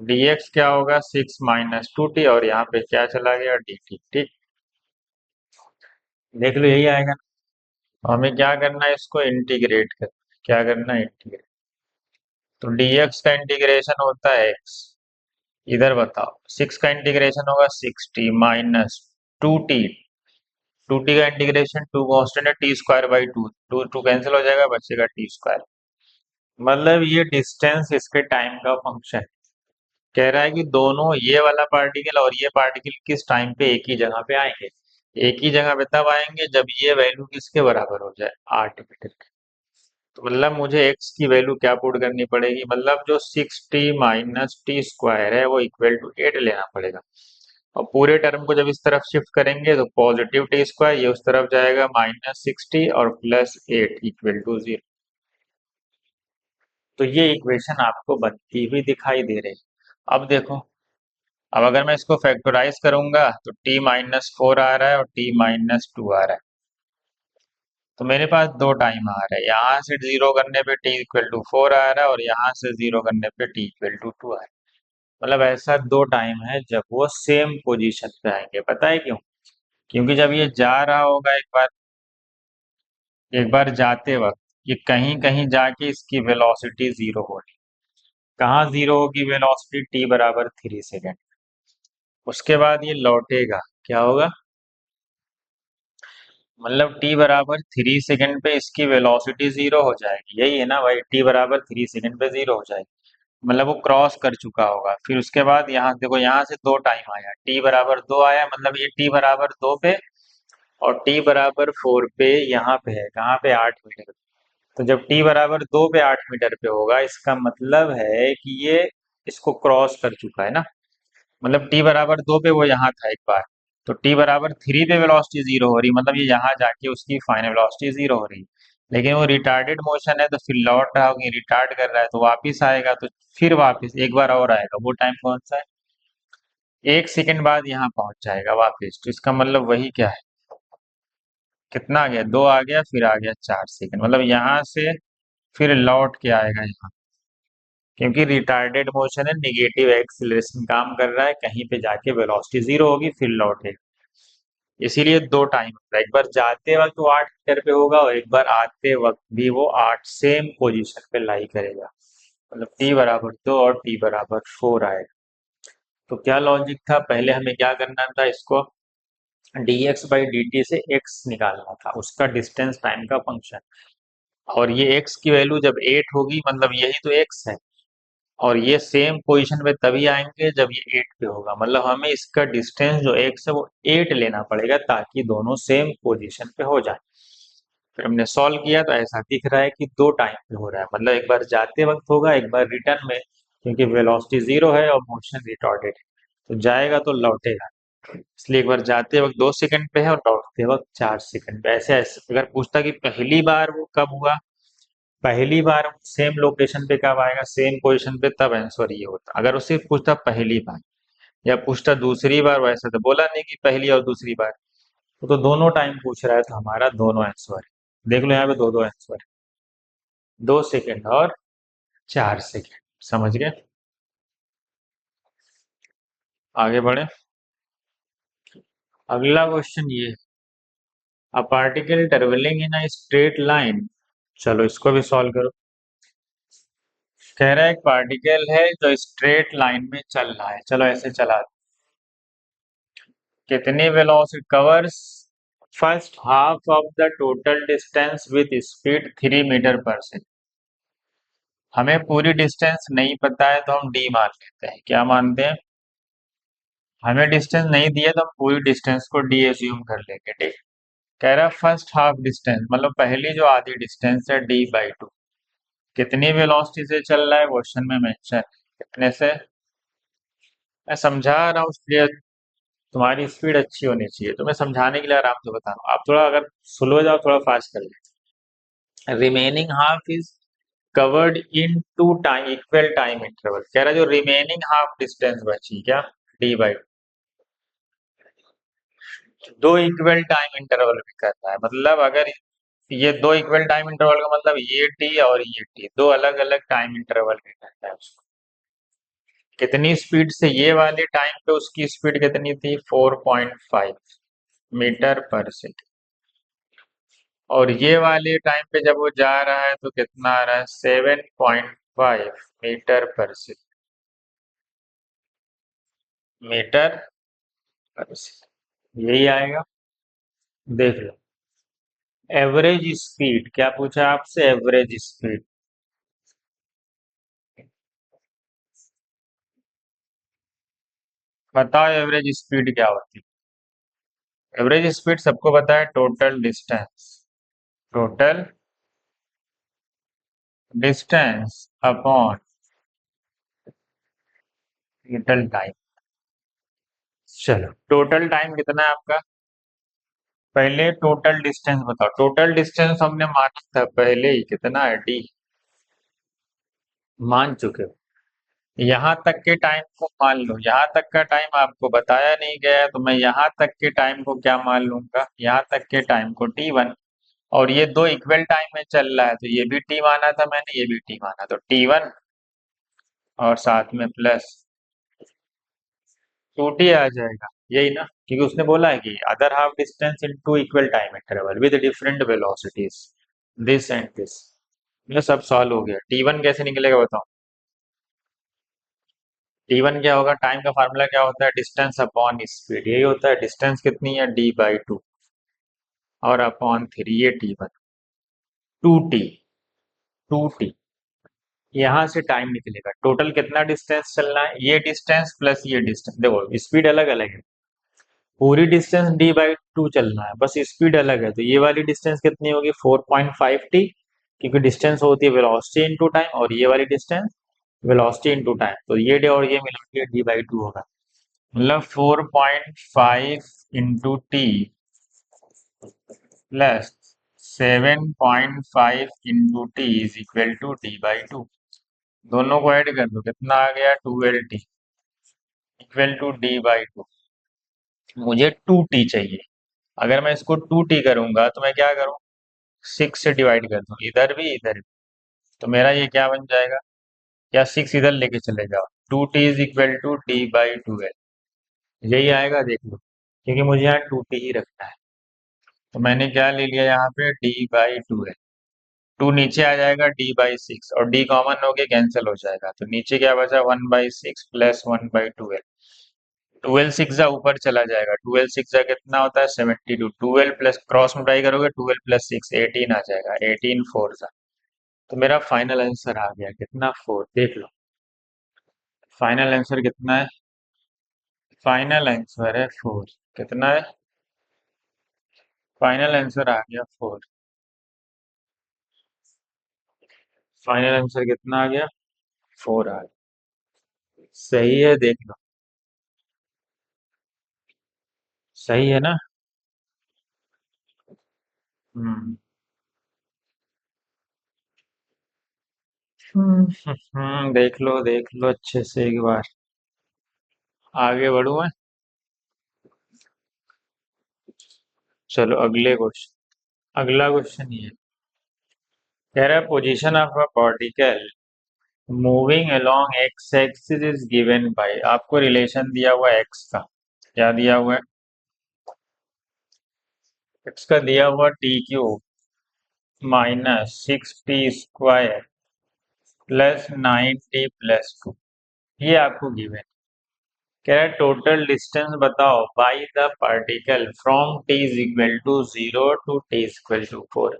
dx क्या होगा 6 - 2t, और यहाँ पे क्या चला गया dt, ठीक। देख लो यही आएगा। हमें क्या करना है, इसको इंटीग्रेट करना है। क्या करना है, इंटीग्रेट। तो dx का इंटीग्रेशन होता है x, इधर बताओ 6 का इंटीग्रेशन होगा 60 - 2t। 2t का इंटीग्रेशन, टू कांस्टेंट है, t²/2, टू टू कैंसिल हो जाएगा, बचेगा t²। मतलब ये डिस्टेंस इसके टाइम का फंक्शन। कह रहा है कि दोनों ये वाला पार्टिकल और ये पार्टिकल किस टाइम पे एक ही जगह पे आएंगे, एक ही जगह पे तब आएंगे जब ये वैल्यू किसके बराबर हो जाए, 8 मीटर के। तो मतलब मुझे x की वैल्यू क्या पुट करनी पड़ेगी, मतलब जो 60 - t² है वो इक्वल टू 8 लेना पड़ेगा। और पूरे टर्म को जब इस तरफ शिफ्ट करेंगे तो पॉजिटिव t² ये उस तरफ जाएगा, -60 और +8 इक्वल टू 0। तो ये इक्वेशन आपको बनती हुई दिखाई दे रही है। अब देखो, अब अगर मैं इसको फैक्टराइज करूंगा तो t-4 आ रहा है और t-2 आ रहा है। तो मेरे पास दो टाइम आ रहा है, यहाँ से जीरो करने पे t = 4 आ रहा है और यहाँ से जीरो करने पे t = 2 आ रहा है। मतलब ऐसा दो टाइम है जब वो सेम पोजीशन पे आएंगे। पता है क्यों? क्योंकि जब ये जा रहा होगा एक बार जाते वक्त ये कहीं कहीं जाके इसकी वेलोसिटी जीरो होगी। कहाँ जीरो होगी वेलोसिटी, t बराबर 3 सेकेंड। उसके बाद ये लौटेगा, क्या होगा, मतलब t बराबर 3 सेकेंड पे इसकी वेलोसिटी जीरो हो जाएगी, यही है ना भाई, t बराबर 3 सेकेंड पे जीरो हो जाएगी। मतलब वो क्रॉस कर चुका होगा। फिर उसके बाद यहाँ देखो, यहाँ से दो टाइम आया, t बराबर 2 आया, मतलब ये t बराबर 2 पे और t बराबर 4 पे यहाँ पे है, कहाँ पे 8 मीटर। तो जब t बराबर 2 पे 8 मीटर पे होगा, इसका मतलब है कि ये इसको क्रॉस कर चुका है ना। मतलब t बराबर 2 पे वो यहाँ था एक बार, तो t बराबर 3 पे वेलोसिटी जीरो हो रही, मतलब ये यहाँ जाके उसकी फाइनल वेलोसिटी जीरो हो रही। लेकिन वो रिटार्डेड मोशन है, तो फिर लौट रहा होगी, रिटार्ड कर रहा है तो वापिस आएगा, तो फिर वापिस एक बार और आएगा। वो टाइम कौन सा है, 1 सेकेंड बाद यहाँ पहुंच जाएगा वापिस। तो इसका मतलब वही क्या है, कितना आ गया, 2 आ गया, फिर आ गया 4 सेकेंड, मतलब यहाँ से फिर लौट के आएगा यहाँ। क्योंकि रिटार्डेड मोशन है, निगेटिव एक्सिलरेशन काम कर रहा है, कहीं पे जाके वेलोसिटी जीरो होगी फिर लौटेगा। इसीलिए दो टाइम होता है, एक बार जाते वक्त वो 8 मीटर पे होगा और एक बार आते वक्त भी वो 8 सेम पोजीशन पे लाई करेगा। मतलब t बराबर 2 और t बराबर 4 आएगा। तो क्या लॉजिक था, पहले हमें क्या करना था, इसको dx/dt से x निकालना था, उसका डिस्टेंस टाइम का फंक्शन। और ये x की वैल्यू जब 8 होगी, मतलब यही तो x है, और ये सेम पोजीशन पे तभी आएंगे जब ये 8 पे होगा। मतलब हमें इसका डिस्टेंस जो x है वो 8 लेना पड़ेगा ताकि दोनों सेम पोजीशन पे हो जाए। फिर हमने सॉल्व किया तो ऐसा दिख रहा है कि दो टाइम पे हो रहा है, मतलब एक बार जाते वक्त होगा, एक बार रिटर्न में, क्योंकि वेलोसिटी जीरो है और मोशन रिटॉर्डेड है, तो जाएगा तो लौटेगा। इसलिए एक बार जाते वक्त 2 सेकंड पे है और लौटते वक्त 4 सेकंड पे। ऐसे ऐसे अगर पूछता कि पहली बार वो कब हुआ, पहली बार सेम लोकेशन पे कब आएगा, सेम पोजीशन पे, तब आंसर ये होता। अगर उससे पूछता पहली बार या पूछता दूसरी बार, वैसा तो बोला नहीं कि पहली और दूसरी बार, वो तो दोनों टाइम पूछ रहा है, तो हमारा दोनों आंसर है। देख लो यहाँ पे दो दो आंसर है, 2 सेकंड और 4 सेकंड। समझ गए? आगे बढ़े। अगला क्वेश्चन ये, a particle travelling in a straight line. चलो इसको भी सॉल्व करो। कह रहा है एक पार्टिकल है जो स्ट्रेट लाइन में चल रहा है, चलो ऐसे चला, कितनी velocity covers first half of the total distance with speed 3 metre per second. हमें पूरी डिस्टेंस नहीं पता है तो हम डी मान लेते हैं। क्या मानते हैं? हमें डिस्टेंस नहीं दिया तो हम पूरी डिस्टेंस को डी एज्यूम कर लेंगे। ठीक। कह रहा है फर्स्ट हाफ डिस्टेंस मतलब पहली जो आधी डिस्टेंस है d/2 कितनी वेलोसिटी से चल रहा है क्वेश्चन में मेंशन कितने से। मैं समझा रहा हूँ इसलिए तुम्हारी स्पीड अच्छी होनी चाहिए तो मैं समझाने के लिए आराम से बता रहा हूँ। आप थोड़ा अगर स्लो जाओ थोड़ा फास्ट कर ले। Remaining half is covered in two time equal time interval. कह रहा है जो रिमेनिंग हाफ डिस्टेंस बची क्या d/2 दो इक्वल टाइम इंटरवल में करना है। मतलब अगर ये दो इक्वल टाइम इंटरवल का मतलब ये टी और ये टी दो अलग अलग टाइम इंटरवल में करना है उसको। कितनी स्पीड से ये वाले टाइम पे उसकी स्पीड कितनी थी 4.5 मीटर पर सेकेंड और ये वाले टाइम पे जब वो जा रहा है तो कितना आ रहा है 7.5 metre per second. Metre per second यही आएगा। देख लो एवरेज स्पीड क्या पूछा आपसे एवरेज स्पीड। बताओ एवरेज स्पीड क्या होती है। एवरेज स्पीड सबको पता है total distance. Total distance upon total time. चलो टोटल टाइम कितना है आपका। पहले टोटल डिस्टेंस बताओ। टोटल डिस्टेंस हमने माना था पहले ही कितना है डी मान चुके हो। यहाँ तक के टाइम को मान लो। यहाँ तक का टाइम आपको बताया नहीं गया है तो मैं यहाँ तक के टाइम को क्या मान लूंगा यहाँ तक के टाइम को t1। और ये दो इक्वल टाइम में चल रहा है तो ये भी t माना था मैंने ये भी t माना तो t1 और साथ में प्लस 2t आ जाएगा। यही ना क्योंकि उसने बोला है कि other half distance in two equal time interval with different velocities this and this. ये सब सॉल्व हो गया। t1 कैसे निकलेगा बताओ। t1 क्या होगा टाइम का फार्मूला क्या होता है डिस्टेंस अपॉन स्पीड। यही होता है डिस्टेंस कितनी है d/2 और अपॉन 3 ये t1 2t 2t। यहाँ से टाइम निकलेगा टोटल कितना डिस्टेंस चलना है ये डिस्टेंस प्लस ये डिस्टेंस। देखो स्पीड अलग अलग है पूरी डिस्टेंस d/2 चलना है बस स्पीड अलग है तो ये वाली डिस्टेंस कितनी होगी 4.5t क्योंकि डिस्टेंस होती है वेलोसिटी इनटू टाइम और ये वाली डिस्टेंस वेलोसिटी इनटू टाइम तो ये डे और ये मिला के d/2 होगा। मतलब 4.5 × t plus 7.5 × t is equal to d/2। दोनों को ऐड कर दो कितना आ गया 12t इक्वल टू d/2। मुझे 2t चाहिए। अगर मैं इसको 2t करूंगा तो मैं क्या करूँ 6 से डिवाइड कर दूं इधर भी तो मेरा ये क्या बन जाएगा या 6 इधर लेके चले जाओ 2t is equal to d/12 यही आएगा देख लो क्योंकि मुझे यहाँ 2t ही रखना है। तो मैंने क्या ले लिया यहाँ पे d/12 2 नीचे आ जाएगा d/6 और d कॉमन हो के कैंसिल हो जाएगा तो नीचे क्या बचा 1/6 प्लस 1/12। 12 सिक्स ऊपर चला जाएगा 12 सिक्स कितना होता है 72 12 प्लस क्रॉस मल्टीप्लाई करोगे 12 प्लस 6 18 आ जाएगा 18 4 तो मेरा फाइनल आंसर आ गया कितना 4 देख लो। फाइनल आंसर कितना है फाइनल आंसर है 4 कितना है फाइनल आंसर आ गया 4। फाइनल आंसर कितना आ गया 4 आ गया। सही है देख लो सही है ना। हम्म देख लो अच्छे से एक बार आगे बढ़ू मैं। चलो अगले क्वेश्चन अगला क्वेश्चन ये कह रहा है position of a particle moving along x axis is given by. आपको रिलेशन दिया हुआ है एक्स का। क्या दिया हुआ है एक्स का दिया हुआ -6t² प्लस 9t प्लस 2 ये आपको गिवन। कह रहा है टोटल डिस्टेंस बताओ by the particle from t is equal to 0 to t is equal to 4।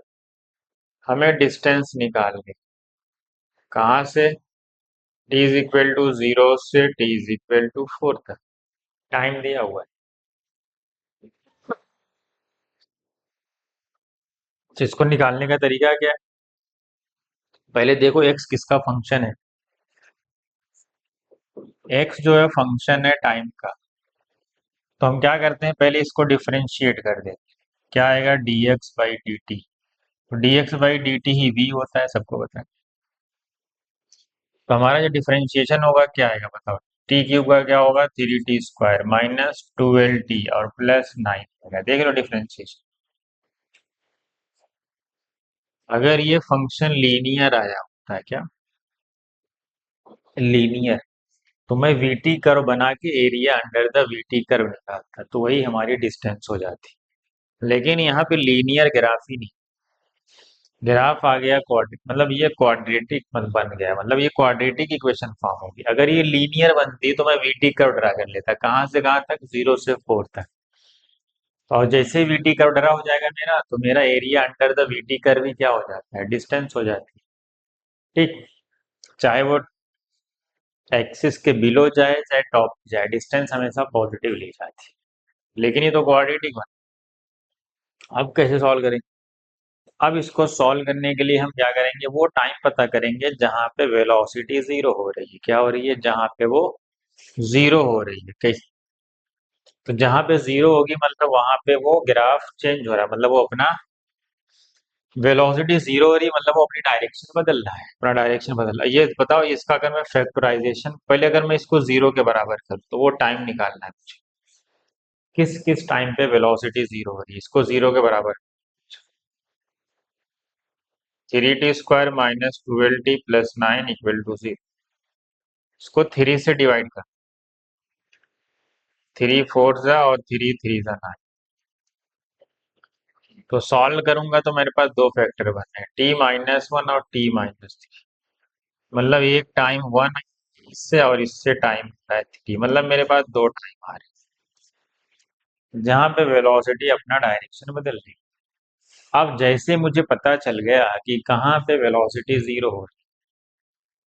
हमें डिस्टेंस निकालनी, कहाँ से? टी इज इक्वल टू 0 से टी इज इक्वल टू 4 तक टाइम दिया हुआ है। तो इसको निकालने का तरीका क्या है? पहले देखो एक्स किसका फंक्शन है। एक्स जो है फंक्शन है टाइम का। तो हम क्या करते हैं, पहले इसको डिफरेंशिएट कर देते हैं। क्या आएगा? D x by d t. तो d x by d t ही वी होता है, सबको पता है। तो हमारा जो डिफरेंशिएशन होगा क्या आएगा बताओ? टी क्यूब का क्या होगा? 3t² माइनस 12t और प्लस 9 आएगा। देख लो डिफरेंशिएशन। अगर ये फंक्शन लीनियर आया होता है, क्या लीनियर, तो मैं वीटी कर्व बना के area under the VT curve निकालता, तो वही हमारी डिस्टेंस हो जाती। लेकिन यहाँ पे लीनियर ग्राफ ही नहीं, ग्राफ आ गया क्वाड्रेटिक, मतलब ये क्वाड्रेटिक बन गया, मतलब ये क्वाड्रेटिक इक्वेशन फॉर्म होगी। अगर ये लीनियर बनती तो मैं वीटी कर्व ड्रा कर लेता, कहाँ से कहाँ तक? 0 से 4 तक। और जैसे वीटी कर्व ड्रा हो जाएगा मेरा, तो मेरा area under the VT curve भी क्या हो जाता है? डिस्टेंस हो जाती है। ठीक, चाहे वो एक्सिस के बिलो जाए चाहे टॉप जाए, डिस्टेंस हमेशा पॉजिटिव ली जाती है। लेकिन ये तो क्वाड्रेटिक बन। अब कैसे सॉल्व करेंगे? अब इसको सॉल्व करने के लिए हम क्या करेंगे, वो टाइम पता करेंगे जहां पे वेलोसिटी जीरो हो रही है। क्या हो रही है? जहां पे वो जीरो हो रही है। कैसे? तो जहां पे जीरो होगी मतलब वहां पे वो ग्राफ चेंज हो रहा है, मतलब वो अपना वेलोसिटी जीरो हो रही है, मतलब वो अपनी डायरेक्शन बदल रहा है, अपना डायरेक्शन बदल रहा है। ये बताओ, इसका अगर मैं फैक्टराइजेशन पहले अगर मैं इसको जीरो के बराबर करूँ तो वो टाइम निकालना है मुझे। किस किस टाइम पे वेलोसिटी जीरो हो रही है, इसको जीरो के बराबर। 3t² minus 12t plus 9 equal to 0। इसको 3 से डिवाइड कर, 3 4 जा और 3 3 जा 9। तो सॉल्व करूंगा तो मेरे पास दो फैक्टर बने, t-1 और t-3। मतलब एक टाइम 1 इससे और इससे टाइम है 3, मतलब मेरे पास दो टाइम आ रहे हैं जहां पे वेलोसिटी अपना डायरेक्शन बदल रही है। अब जैसे मुझे पता चल गया कि कहाँ पे वेलोसिटी जीरो हो रही है,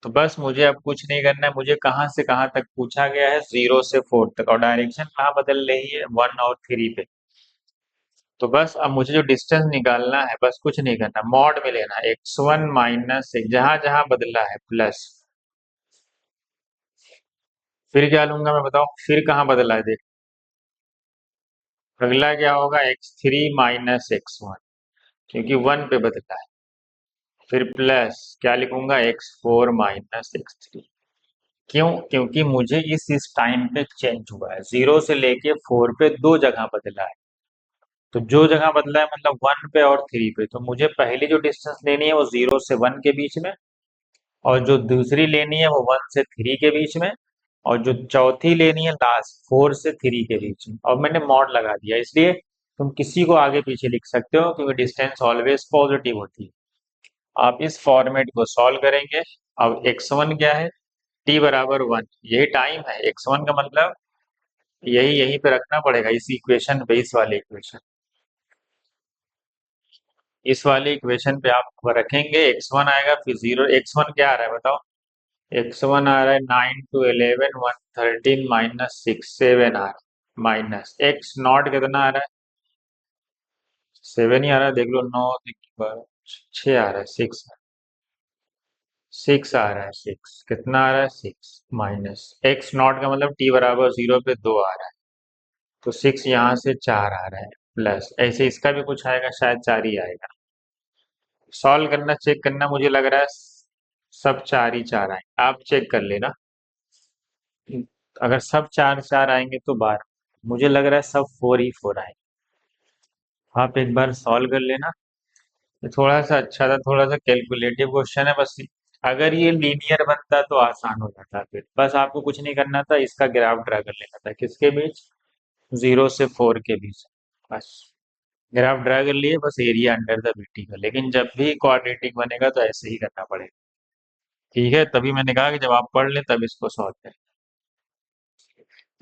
तो बस मुझे अब कुछ नहीं करना है। मुझे कहाँ से कहाँ तक पूछा गया है? 0 से 4 तक, और डायरेक्शन कहाँ बदल रही है? 1 और 3 पे। तो बस अब मुझे जो डिस्टेंस निकालना है, बस कुछ नहीं करना, मॉड में लेना है x1 माइनस एक, जहां जहां बदला है प्लस। फिर क्या लूंगा मैं बताओ? फिर कहाँ बदला है देख। अगला क्या होगा? x3 माइनस x1, क्योंकि 1 पे बदला है। फिर प्लस क्या लिखूंगा? x4 minus x3। क्यों? क्योंकि मुझे इस टाइम पे चेंज हुआ है, 0 से लेके 4 पे दो जगह बदला है। तो जो जगह बदला है मतलब 1 पे और 3 पे, तो मुझे पहली जो डिस्टेंस लेनी है वो 0 से 1 के बीच में, और जो दूसरी लेनी है वो 1 से 3 के बीच में, और जो चौथी लेनी है लास्ट 4 से 3 के बीच में। और मैंने मॉड लगा दिया, इसलिए तुम किसी को आगे पीछे लिख सकते हो क्योंकि डिस्टेंस ऑलवेज पॉजिटिव होती है। आप इस फॉर्मेट को सॉल्व करेंगे। अब x1 क्या है? t बराबर 1, यही टाइम है। x1 का मतलब यही यहीं पे रखना पड़ेगा, इस इक्वेशन पे, इस वाले इक्वेशन, इस वाले इक्वेशन पे आप रखेंगे। x1 आएगा, फिर 0। x1 क्या आ रहा है बताओ? x1 आ रहा है 9 टू 11 113 माइनस 6 7 आ रहा है, माइनस x नॉट कितना आ रहा है? 7 ही आ रहा है, देख लो। 9 6 आ रहा है, 6 6 आ रहा है, 6 कितना आ रहा है? 6 माइनस x नॉट का मतलब t बराबर 0 पे 2 आ रहा है, तो 6 यहाँ से 4 आ रहा है, प्लस ऐसे इसका भी कुछ आएगा, शायद 4 ही आएगा। सॉल्व करना, चेक करना, मुझे लग रहा है सब 4 ही 4 आए, आप चेक कर लेना। अगर सब 4 4 आएंगे तो 12, मुझे लग रहा है सब 4 ही 4 आएंगे। आप एक बार सॉल्व कर लेना। ये थोड़ा सा अच्छा था, थोड़ा सा कैलकुलेटिव क्वेश्चन है बस। अगर ये लीनियर बनता तो आसान हो जाता, फिर बस आपको कुछ नहीं करना था, इसका ग्राफ ड्रा कर लेना था, किसके बीच? 0 से 4 के बीच। बस ग्राफ ड्रा कर लिए, बस एरिया अंडर द बीटी का। लेकिन जब भी क्वाड्रेटिक बनेगा तो ऐसे ही करना पड़ेगा। ठीक है, तभी मैंने कहा कि जब आप पढ़ लें तब इसको सॉल्व करें।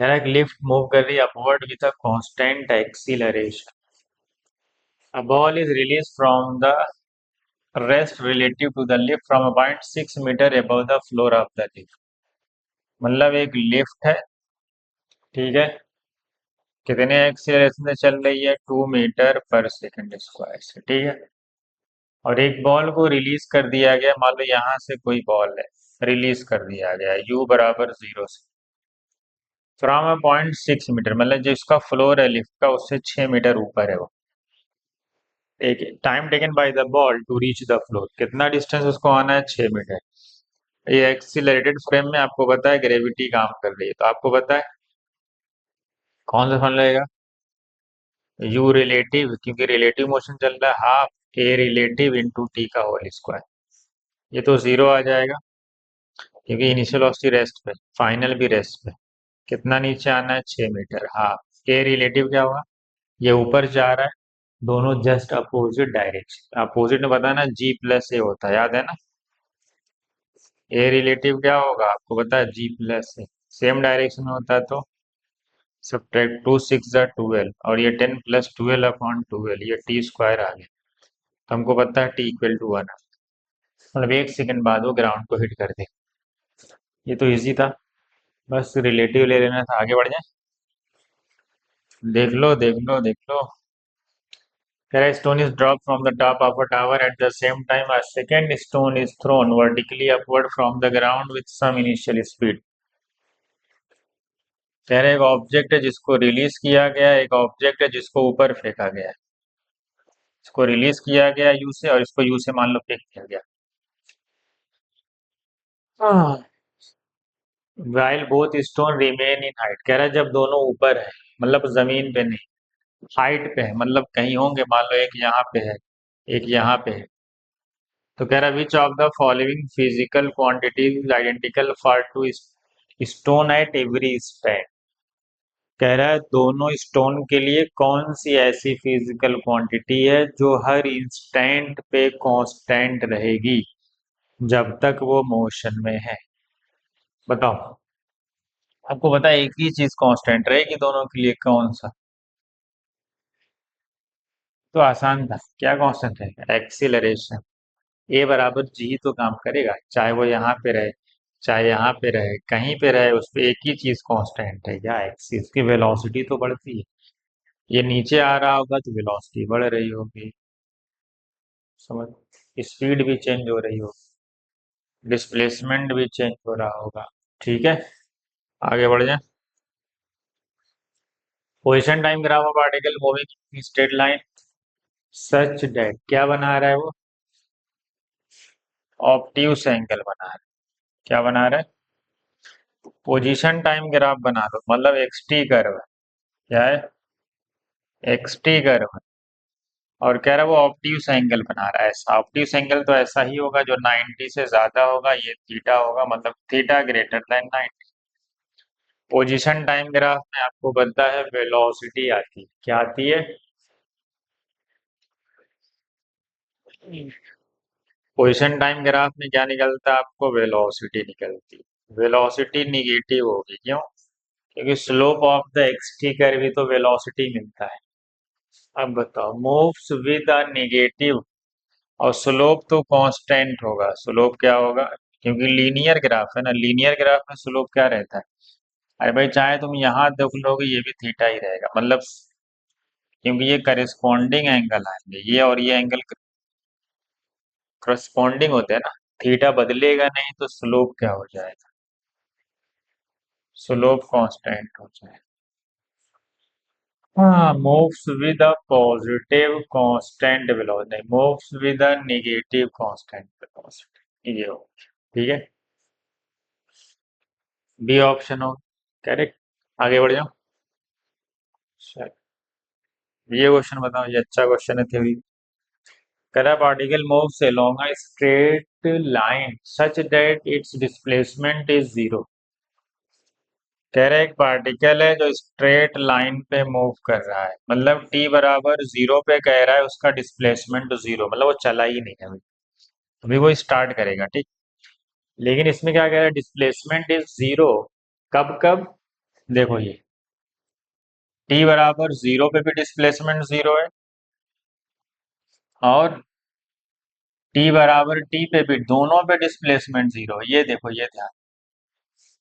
कह रहा है कि लिफ्ट मूव कर रही है upward with a constant acceleration. A ball is released from the rest relative to the lift from a point 6 meter above the floor of the lift. मतलब एक लिफ्ट है, ठीक है, कितने एक्सीलरेशन से चल रही है, 2 मीटर पर सेकंड स्क्वायर से, ठीक है. और एक बॉल को रिलीज कर दिया गया, मान लो यहाँ से कोई बॉल है, रिलीज कर दिया गया u बराबर 0 से फ्रॉम अ पॉइंट 6 मीटर, मतलब जिसका फ्लोर है लिफ्ट का उससे 6 मीटर ऊपर है वो. एक time taken by the ball to reach the floor, कितना डिस्टेंस उसको आना है, 6 मीटर. ये एक्सीलरेटेड फ्रेम में आपको पता है ग्रेविटी काम कर रही है, तो आपको पता है कौन सा फॉर्मूला रहेगा, यू रिलेटिव, क्योंकि रिलेटिव मोशन चल रहा है, half a relative into T का होल स्क्वायर. ये तो 0 आ जाएगा क्योंकि इनिशियल वेलोसिटी रेस्ट पे, फाइनल भी रेस्ट पे. कितना नीचे आना है, 6 मीटर. हाफ ए रिलेटिव क्या होगा, ये ऊपर जा रहा है, दोनों जस्ट अपोजिट डायरेक्शन, अपोजिट में पता है ना, जी प्लस ए होता है, याद है ना. ए रिलेटिव क्या होगा आपको पता है, जी प्लस ए. सेम डायरेक्शन में होता है तो सब्ट्रैक्ट 2 6 12 और ये 10 + 12/12, ये टी स्क्वायर आ गया. तो हमको पता है टी इक्वल टू 1, मतलब 1 सेकंड बाद वो ग्राउंड को हिट कर दे. ये तो इजी था, बस रिलेटिव ले लेना था. आगे बढ़ जाए, देख लो देख लो देख लो. A stone is dropped from the top of a tower. At the same time, a second stone is thrown vertically upward from the ground with some initial speed. कह रहे एक ऑब्जेक्ट है जिसको रिलीज किया गया, एक ऑब्जेक्ट है जिसको ऊपर फेंका गया है. इसको रिलीज किया गया यू से और इसको यू से मान लो फेंक दिया गया. हाँ. While both stone remain in height, कह रहा है जब दोनों ऊपर है, मतलब जमीन पे नहीं, हाइट पे है, मतलब कहीं होंगे, मान लो एक यहाँ पे है, एक यहाँ पे है. तो कह रहा है which of the following physical quantities identical for two stone at every instant. कह रहा है दोनों स्टोन के लिए कौन सी ऐसी फिजिकल क्वांटिटी है जो हर इंस्टेंट पे कांस्टेंट रहेगी जब तक वो मोशन में है. बताओ, आपको पता है एक ही चीज कांस्टेंट रहेगी दोनों के लिए, कौन सा. तो आसान था, क्या कांस्टेंट रहेगा, एक्सीलरेशन. ए बराबर जी तो काम करेगा, चाहे वो यहाँ पे रहे, चाहे यहाँ पे रहे, कहीं पे रहे, उस पे एक ही चीज कांस्टेंट है, क्या एक्सी, उसकी वेलोसिटी तो बढ़ती है. ये नीचे आ रहा होगा तो वेलोसिटी बढ़ रही होगी, समझ, स्पीड भी चेंज हो रही होगी, डिस्प्लेसमेंट भी चेंज हो रहा होगा. ठीक है, आगे बढ़ जाए. Position time graph of particle moving straight line such that, क्या बना रहा है वो, ऑब्ट्यूस एंगल बना रहा है. क्या बना रहा है, पोजीशन टाइम ग्राफ बना दो, मतलब एक्स टी कर्व है. क्या है, एक्स टी कर्व है. और कह रहा है वो ऑब्ट्यूस एंगल बना रहा है. ऐसा ऑब्ट्यूस एंगल तो ऐसा ही होगा जो 90 से ज्यादा होगा, ये थीटा होगा, मतलब theta greater than 90. Position time graph में आपको पता है वेलोसिटी आती है, क्या आती है, पोजीशन टाइम ग्राफ में क्या निकलता है आपको, वेलोसिटी निकलती है. वेलोसिटी निगेटिव होगी, क्यों, क्योंकि slope of the x T curve भी तो वेलोसिटी मिलता है. अब बताओ, मूव्स विद अ नेगेटिव, और स्लोप तो कांस्टेंट होगा. स्लोप क्या होगा, क्योंकि लीनियर ग्राफ है ना, लीनियर ग्राफ में स्लोप क्या रहता है. अरे भाई चाहे तुम यहाँ देख लोगे ये भी थीटा ही रहेगा, मतलब क्योंकि ये करेस्पॉन्डिंग एंगल आएंगे, ये और ये एंगल करस्पॉन्डिंग होते हैं ना. थीटा बदलेगा नहीं तो स्लोप क्या हो जाएगा, स्लोप कांस्टेंट हो जाएगा. हाँ, moves with a positive constant velocity, नहीं moves with a negative constant velocity, ये हो. ठीक है, बी ऑप्शन हो करेक्ट. आगे बढ़ जाओ. चल, ये क्वेश्चन बताओ, ये अच्छा क्वेश्चन है थ्योरी. करा particle moves along a straight line such that its displacement is zero. कह रहा है एक पार्टिकल है जो स्ट्रेट लाइन पे मूव कर रहा है, मतलब टी बराबर 0 पे कह रहा है, उसका डिस्प्लेसमेंट 0, मतलब वो चला ही नहीं है अभी, अभी वो स्टार्ट करेगा, ठीक. लेकिन इसमें क्या कह रहा है, डिस्प्लेसमेंट इज 0, कब कब, देखो ये t बराबर जीरो पे भी डिस्प्लेसमेंट जीरो है, और t बराबर t पे भी दोनों पे डिस्प्लेसमेंट जीरो है। ये देखो, ये ध्यान,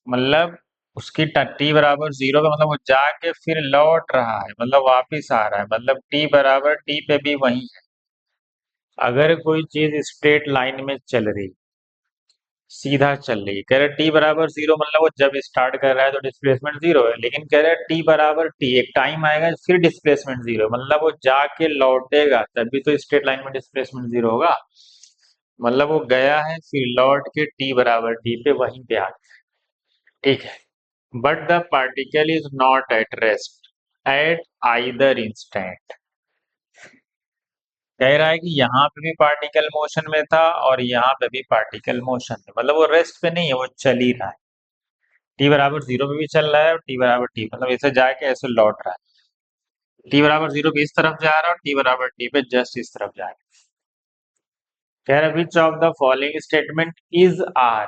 मतलब उसकी t बराबर जीरो का मतलब वो जाके फिर लौट रहा है, मतलब वापिस आ रहा है, मतलब t बराबर t पे भी वही है। अगर कोई चीज स्ट्रेट लाइन में चल रही, सीधा चल रही है, कह रहे टी बराबर जीरो, मतलब वो जब स्टार्ट कर रहा है तो डिस्प्लेसमेंट जीरो है, लेकिन कह रहे टी बराबर टी, एक टाइम आएगा फिर डिस्प्लेसमेंट जीरो, मतलब वो जाके लौटेगा तभी तो स्ट्रेट लाइन में डिस्प्लेसमेंट जीरो होगा। मतलब वो गया है फिर लौट के टी बराबर टी पे वहीं पे आ गया। ठीक है, but the particle is not at rest eight either instant. कह रहा है कि यहाँ पे भी पार्टिकल मोशन में था और यहाँ पे भी पार्टिकल मोशन में, मतलब वो रेस्ट पे नहीं है, वो चल ही रहा है। टी बराबर जीरो पे भी चल रहा है और टी बराबर टी, मतलब ऐसे जाके ऐसे लौट रहा है। टी बराबर जीरो पे इस तरफ जा रहा है और टी बराबर टी पे जस्ट इस तरफ जा रहा है। कह रहा है which of the following statement is are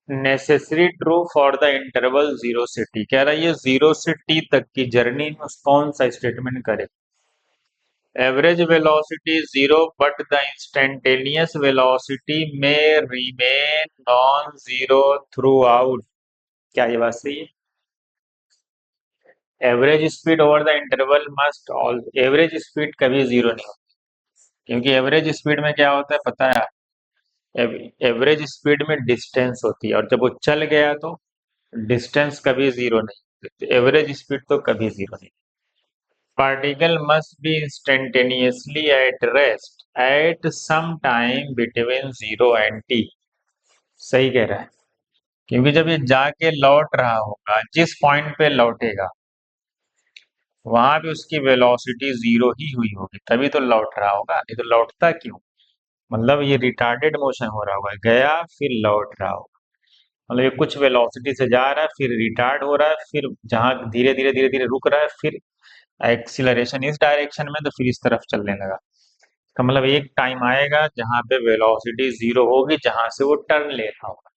necessary true for the interval zero से टी। कह रहा है ये जीरो से टी तक की जर्नी में कौन सा स्टेटमेंट करे। Average velocity zero but the instantaneous velocity may remain non zero throughout. क्या ये बात सही है? Average speed over the interval must all, average speed कभी जीरो नहीं होती, क्योंकि एवरेज स्पीड में क्या होता है पता है? एवरेज स्पीड में डिस्टेंस होती है, और जब वो चल गया तो डिस्टेंस कभी जीरो नहीं, एवरेज स्पीड तो कभी जीरो नहीं। Particle must be instantaneously at rest at some time between zero and t. सही कह रहा है, क्योंकि जब ये जाके लौट रहा होगा, जिस पॉइंट पे लौटेगा वहां पे उसकी वेलोसिटी जीरो ही हुई होगी, तभी तो लौट रहा होगा, नहीं तो लौटता क्यों? मतलब ये रिटार्डेड मोशन हो रहा होगा, गया फिर लौट रहा होगा, मतलब ये कुछ वेलोसिटी से जा रहा है फिर रिटार्ड हो रहा है, फिर जहां धीरे धीरे रुक रहा है, फिर एक्सीलरेशन इस डायरेक्शन में तो फिर इस तरफ चलने लगा। तो मतलब एक टाइम आएगा जहां पे वेलोसिटी जीरो होगी, जहां से वो टर्न ले रहा होगा।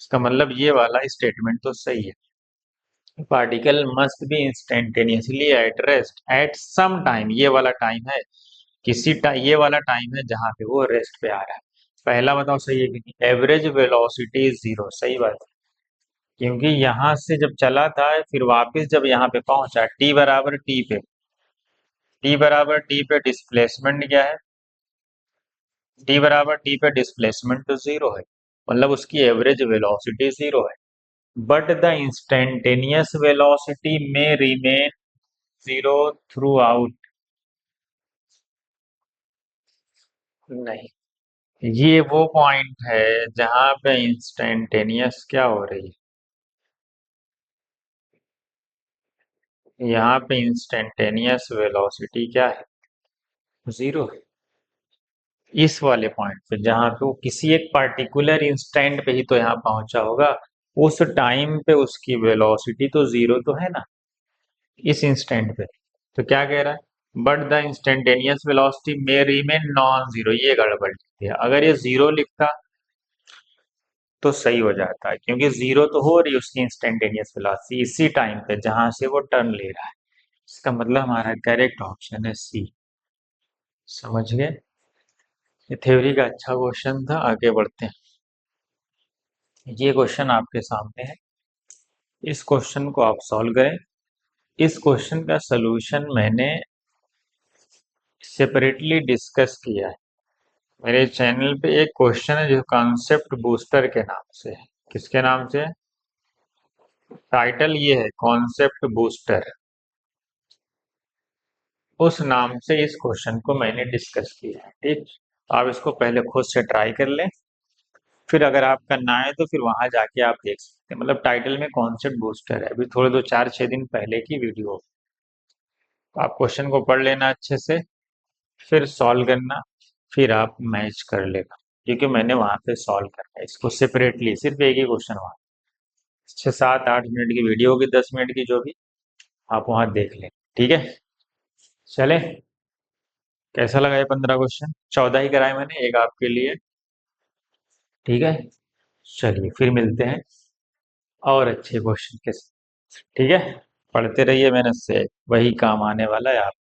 इसका मतलब ये वाला स्टेटमेंट तो सही है। Particle must be instantaneously at rest at some time, ये वाला टाइम है, ये वाला टाइम है जहां पे वो रेस्ट पे आ रहा है। पहला बताओ सही है कि नहीं? एवरेज वेलोसिटी जीरो, सही बात है, क्योंकि यहाँ से जब चला था फिर वापस जब यहाँ पे पहुंचा टी बराबर टी पे, टी बराबर टी पे डिस्प्लेसमेंट क्या है? टी बराबर टी पे डिस्प्लेसमेंट तो जीरो है, मतलब उसकी एवरेज वेलोसिटी जीरो है, but the instantaneous velocity may remain zero through out. नहीं, ये वो पॉइंट है जहां पे इंस्टेंटेनियस क्या हो रही है, यहाँ पे इंस्टेंटेनियस वेलोसिटी क्या है? जीरो है। इस वाले पॉइंट पे जहां पे वो किसी एक पार्टिकुलर इंस्टेंट पे ही तो यहाँ पहुंचा होगा, उस टाइम पे उसकी वेलोसिटी तो जीरो तो है ना, इस इंस्टेंट पे। तो क्या कह रहा है? But the instantaneous velocity may remain non zero, ये गड़बड़ लिख दिया। अगर ये जीरो लिखता तो सही हो जाता है, क्योंकि जीरो तो हो रही है उसकी इंस्टेंटेनियस वेलोसिटी इसी टाइम पे जहां से वो टर्न ले रहा है। इसका मतलब हमारा करेक्ट ऑप्शन है सी। समझ गए? ये थ्योरी का अच्छा क्वेश्चन था, आगे बढ़ते हैं। ये क्वेश्चन आपके सामने है, इस क्वेश्चन को आप सॉल्व करें। इस क्वेश्चन का सलूशन मैंने सेपरेटली डिस्कस किया है मेरे चैनल पे। एक क्वेश्चन है जो कॉन्सेप्ट बूस्टर के नाम से है। किसके नाम से है? टाइटल ये है कॉन्सेप्ट बूस्टर, उस नाम से इस क्वेश्चन को मैंने डिस्कस किया है। ठीक, आप इसको पहले खुद से ट्राई कर लें, फिर अगर आप करना है तो फिर वहां जाके आप देख सकते हैं। मतलब टाइटल में कॉन्सेप्ट बूस्टर है, अभी थोड़े 2 4 6 दिन पहले की वीडियो। तो आप क्वेश्चन को पढ़ लेना अच्छे से, फिर सॉल्व करना, फिर आप मैच कर लेना, क्योंकि मैंने वहां पे सॉल्व करना है इसको सेपरेटली, सिर्फ एक ही क्वेश्चन वहां। 6 7 8 मिनट की वीडियो होगी, 10 मिनट की जो भी, आप वहां देख लें। ठीक है, चले। कैसा लगा ये 15 क्वेश्चन? 14 ही कराए मैंने, एक आपके लिए। ठीक है, चलिए फिर मिलते हैं और अच्छे क्वेश्चन के साथ। ठीक है, पढ़ते रहिए मेहनत से, वही काम आने वाला है आप।